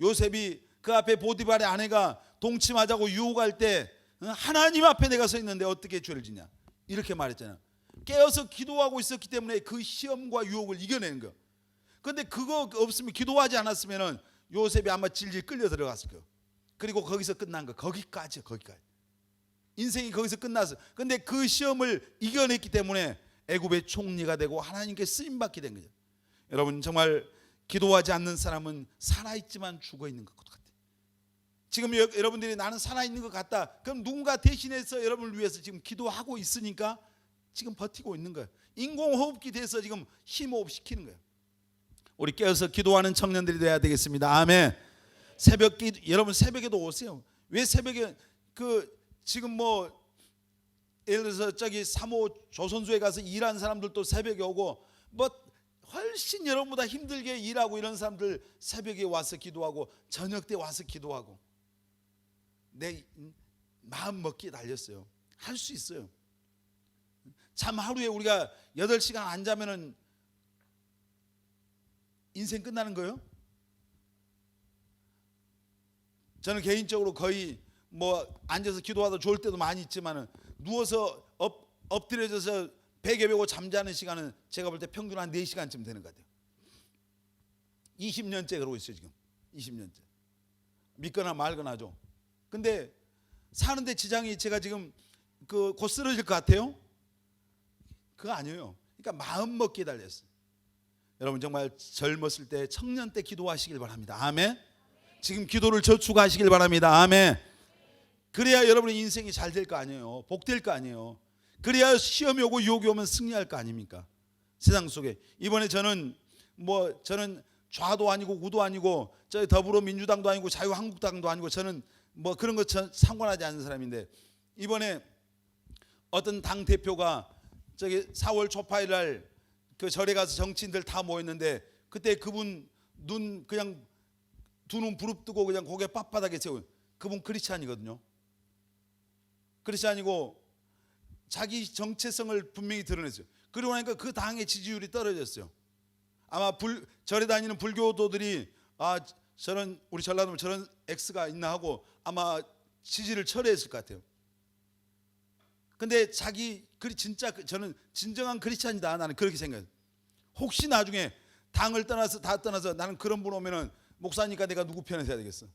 요셉이 그 앞에 보디발의 아내가 동침하자고 유혹할 때 하나님 앞에 내가 서 있는데 어떻게 죄를 지냐 이렇게 말했잖아요. 깨어서 기도하고 있었기 때문에 그 시험과 유혹을 이겨내는 거예요. 근데 그거 없으면, 기도하지 않았으면은 요셉이 아마 질질 끌려 들어갔을 거예요. 그리고 거기서 끝난 거, 거기까지. 인생이 거기서 끝났어. 근데 그 시험을 이겨냈기 때문에 애굽의 총리가 되고 하나님께 쓰임 받게 된 거죠. 여러분 정말 기도하지 않는 사람은 살아있지만 죽어있는 것 같아요. 지금 여러분들이 나는 살아있는 것 같다. 그럼 누군가 대신해서 여러분을 위해서 지금 기도하고 있으니까 지금 버티고 있는 거예요. 인공호흡기 돼서 지금 심호흡 시키는 거예요. 우리 깨어서 기도하는 청년들이 돼야 되겠습니다. 아멘. 여러분 새벽에도 오세요. 왜 새벽에 지금 예를 들어서 저기 3호 조선소에 가서 일하는 사람들도 새벽에 오고 훨씬 여러분보다 힘들게 일하고 이런 사람들 새벽에 와서 기도하고 저녁 때 와서 기도하고 내 마음 먹기에 달렸어요. 할 수 있어요. 참 하루에 우리가 8시간 안 자면은 인생 끝나는 거예요? 저는 개인적으로 거의 앉아서 기도하다 좋을 때도 많이 있지만은 누워서 엎드려져서 베개 베고 잠자는 시간은 제가 볼 때 평균 한 4시간쯤 되는 것 같아요. 20년째 그러고 있어요. 지금 20년째. 믿거나 말거나죠. 근데 사는데 지장이 제가 지금 곧 쓰러질 것 같아요? 그거 아니에요. 그러니까 마음 먹기에 달렸어요. 여러분 정말 젊었을 때 청년 때 기도하시길 바랍니다. 아멘. 지금 기도를 저축하시길 바랍니다. 아멘. 그래야 여러분의 인생이 잘 될 거 아니에요. 복될 거 아니에요. 그래야 시험이 오고 유혹이 오면 승리할 거 아닙니까? 세상 속에. 이번에 저는 좌도 아니고 우도 아니고 저 더불어민주당도 아니고 자유한국당도 아니고 저는 뭐 그런 거 상관하지 않는 사람인데, 이번에 어떤 당 대표가 저기 4월 초파일 날 그 절에 가서 정치인들 다 모였는데, 그때 그분 눈 그냥 두 눈 부릅뜨고 그냥 고개 빳빳하게 세운 그분 크리스찬이거든요. 크리스찬이고 자기 정체성을 분명히 드러냈어요. 그러고 나니까 그 당의 지지율이 떨어졌어요. 아마 절에 다니는 불교도들이 저런 우리 전라도면 저런 X가 있나 하고 아마 지지를 철회했을 것 같아요. 근데 진짜 저는 진정한 크리스찬이다, 나는 그렇게 생각해요. 혹시 나중에 당을 떠나서 나는 그런 분 오면은 목사니까 내가 누구 편에 서야 되겠어.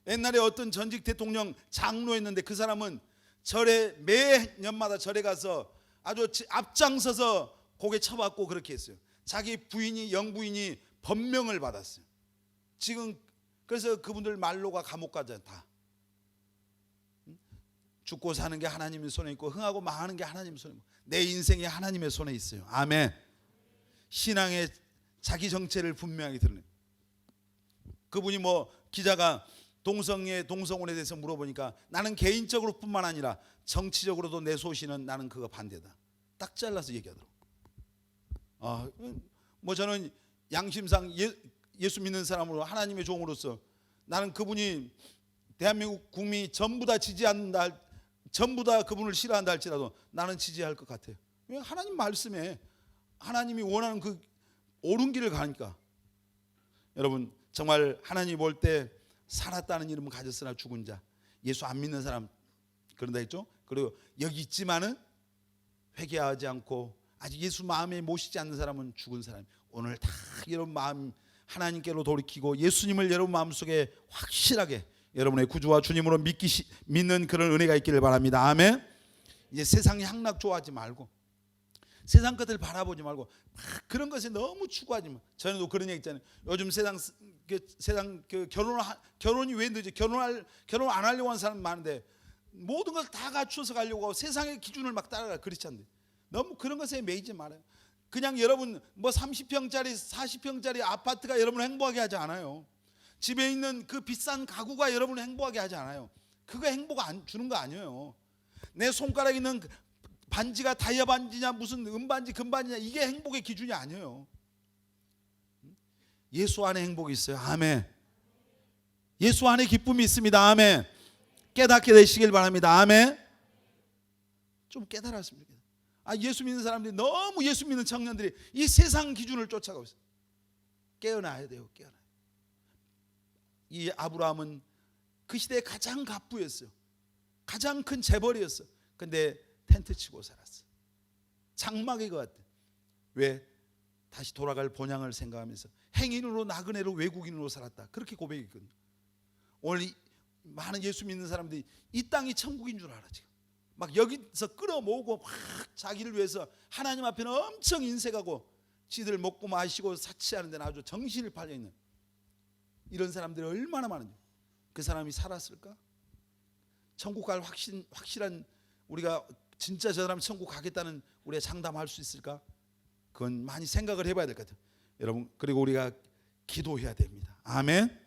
옛날에 어떤 전직 대통령 장로였는데 그 사람은 절에 매년마다 절에 가서 아주 앞장서서 고개 쳐받고 그렇게 했어요. 자기 영부인이 법명을 받았어요. 지금 그래서 그분들 말로가 감옥 가지 않다. 죽고 사는 게 하나님의 손에 있고 흥하고 망하는 게 하나님의 손에 있고 내 인생이 하나님의 손에 있어요. 아멘. 신앙의 자기 정체를 분명하게 드러내요. 그분이 기자가 동성혼에 대해서 물어보니까 나는 개인적으로 뿐만 아니라 정치적으로도 내 소신은 나는 그거 반대다. 딱 잘라서 얘기하더라고. 저는 양심상 예수 믿는 사람으로 하나님의 종으로서 나는 그분이 대한민국 국민이 전부 다 지지한다, 전부 다 그분을 싫어한다 할지라도 나는 지지할 것 같아요. 왜? 하나님 말씀에 하나님이 원하는 그 옳은 길을 가니까. 여러분 정말 하나님 볼 때 살았다는 이름은 가졌으나 죽은 자, 예수 안 믿는 사람 그런다 했죠. 그리고 여기 있지만은 회개하지 않고 아직 예수 마음에 모시지 않는 사람은 죽은 사람. 오늘 다 여러분 마음 하나님께로 돌이키고 예수님을 여러분 마음속에 확실하게 여러분의 구주와 주님으로 믿는 그런 은혜가 있기를 바랍니다. 아멘. 이제 세상 향락 좋아하지 말고 세상 것들 바라보지 말고 막 그런 것에 너무 추구하지 마. 전에도 그런 얘기 있잖아요. 요즘 세상 결혼이 왜 늦어? 결혼 안 하려고 하는 사람 많은데 모든 걸 다 갖춰서 가려고 하고 세상의 기준을 막 따라가. 크리스찬들 너무 그런 것에 매이지 말아요. 그냥 여러분 30평짜리 40평짜리 아파트가 여러분을 행복하게 하지 않아요. 집에 있는 그 비싼 가구가 여러분을 행복하게 하지 않아요. 그거 행복 주는 거 아니에요. 내 손가락에 있는 반지가 다이아 반지냐 무슨 은반지 금반지냐 이게 행복의 기준이 아니에요. 예수 안에 행복이 있어요. 아멘. 예수 안에 기쁨이 있습니다. 아멘. 깨닫게 되시길 바랍니다. 아멘. 좀 깨달았으면 좋겠어요. 예수 믿는 사람들이 너무 예수 믿는 청년들이 이 세상 기준을 쫓아가고 있어요. 깨어나야 돼요. 깨어나요. 이 아브라함은 그 시대에 가장 갑부였어요. 가장 큰 재벌이었어요. 근데 텐트 치고 살았어요. 장막의 것 같아. 왜? 다시 돌아갈 본향을 생각하면서 행인으로 나그네로 외국인으로 살았다. 그렇게 고백했거든요. 오늘 많은 예수 믿는 사람들이 이 땅이 천국인 줄 알아. 지금 막 여기서 끌어모으고 막 자기를 위해서 하나님 앞에는 엄청 인색하고 지들 먹고 마시고 사치하는 데는 아주 정신을 팔려있는 이런 사람들이 얼마나 많은지. 그 사람이 살았을까? 천국 갈 확실한 우리가 진짜 저 사람 천국 가겠다는 우리가 장담할 수 있을까? 그건 많이 생각을 해봐야 될 것 같아요. 여러분 그리고 우리가 기도해야 됩니다. 아멘.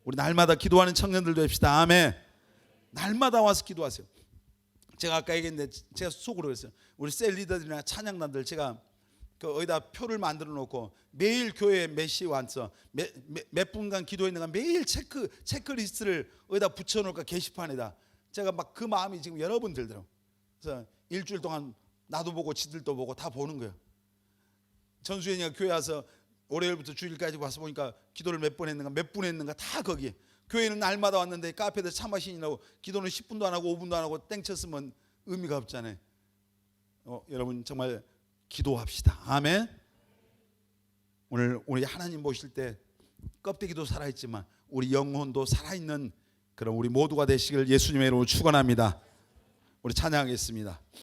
우리 날마다 기도하는 청년들도 합시다. 아멘. 날마다 와서 기도하세요. 제가 아까 얘기했는데 제가 속으로 그랬어요. 우리 셀 리더들이나 찬양단들 제가 어디다 표를 만들어 놓고 매일 교회에 몇 시에 와서 몇 분간 기도했는가 매일 체크리스트를 어디다 붙여놓을까 게시판에다. 제가 막 그 마음이 지금 여러 번 들더라고요. 그래서 일주일 동안 나도 보고 지들도 보고 다 보는 거예요. 전수현이가 교회 와서 월요일부터 주일까지 와서 보니까 기도를 몇 번 했는가 다 거기에. 교회는 날마다 왔는데 카페에서 차 마시느라고 기도는 10분도 안 하고 5분도 안 하고 땡쳤으면 의미가 없잖아요. 여러분 정말 기도합시다. 아멘. 오늘 우리 하나님 보실 때 껍데기도 살아있지만 우리 영혼도 살아있는 그런 우리 모두가 되시길 예수님의 이름으로 축원합니다. 우리 찬양하겠습니다.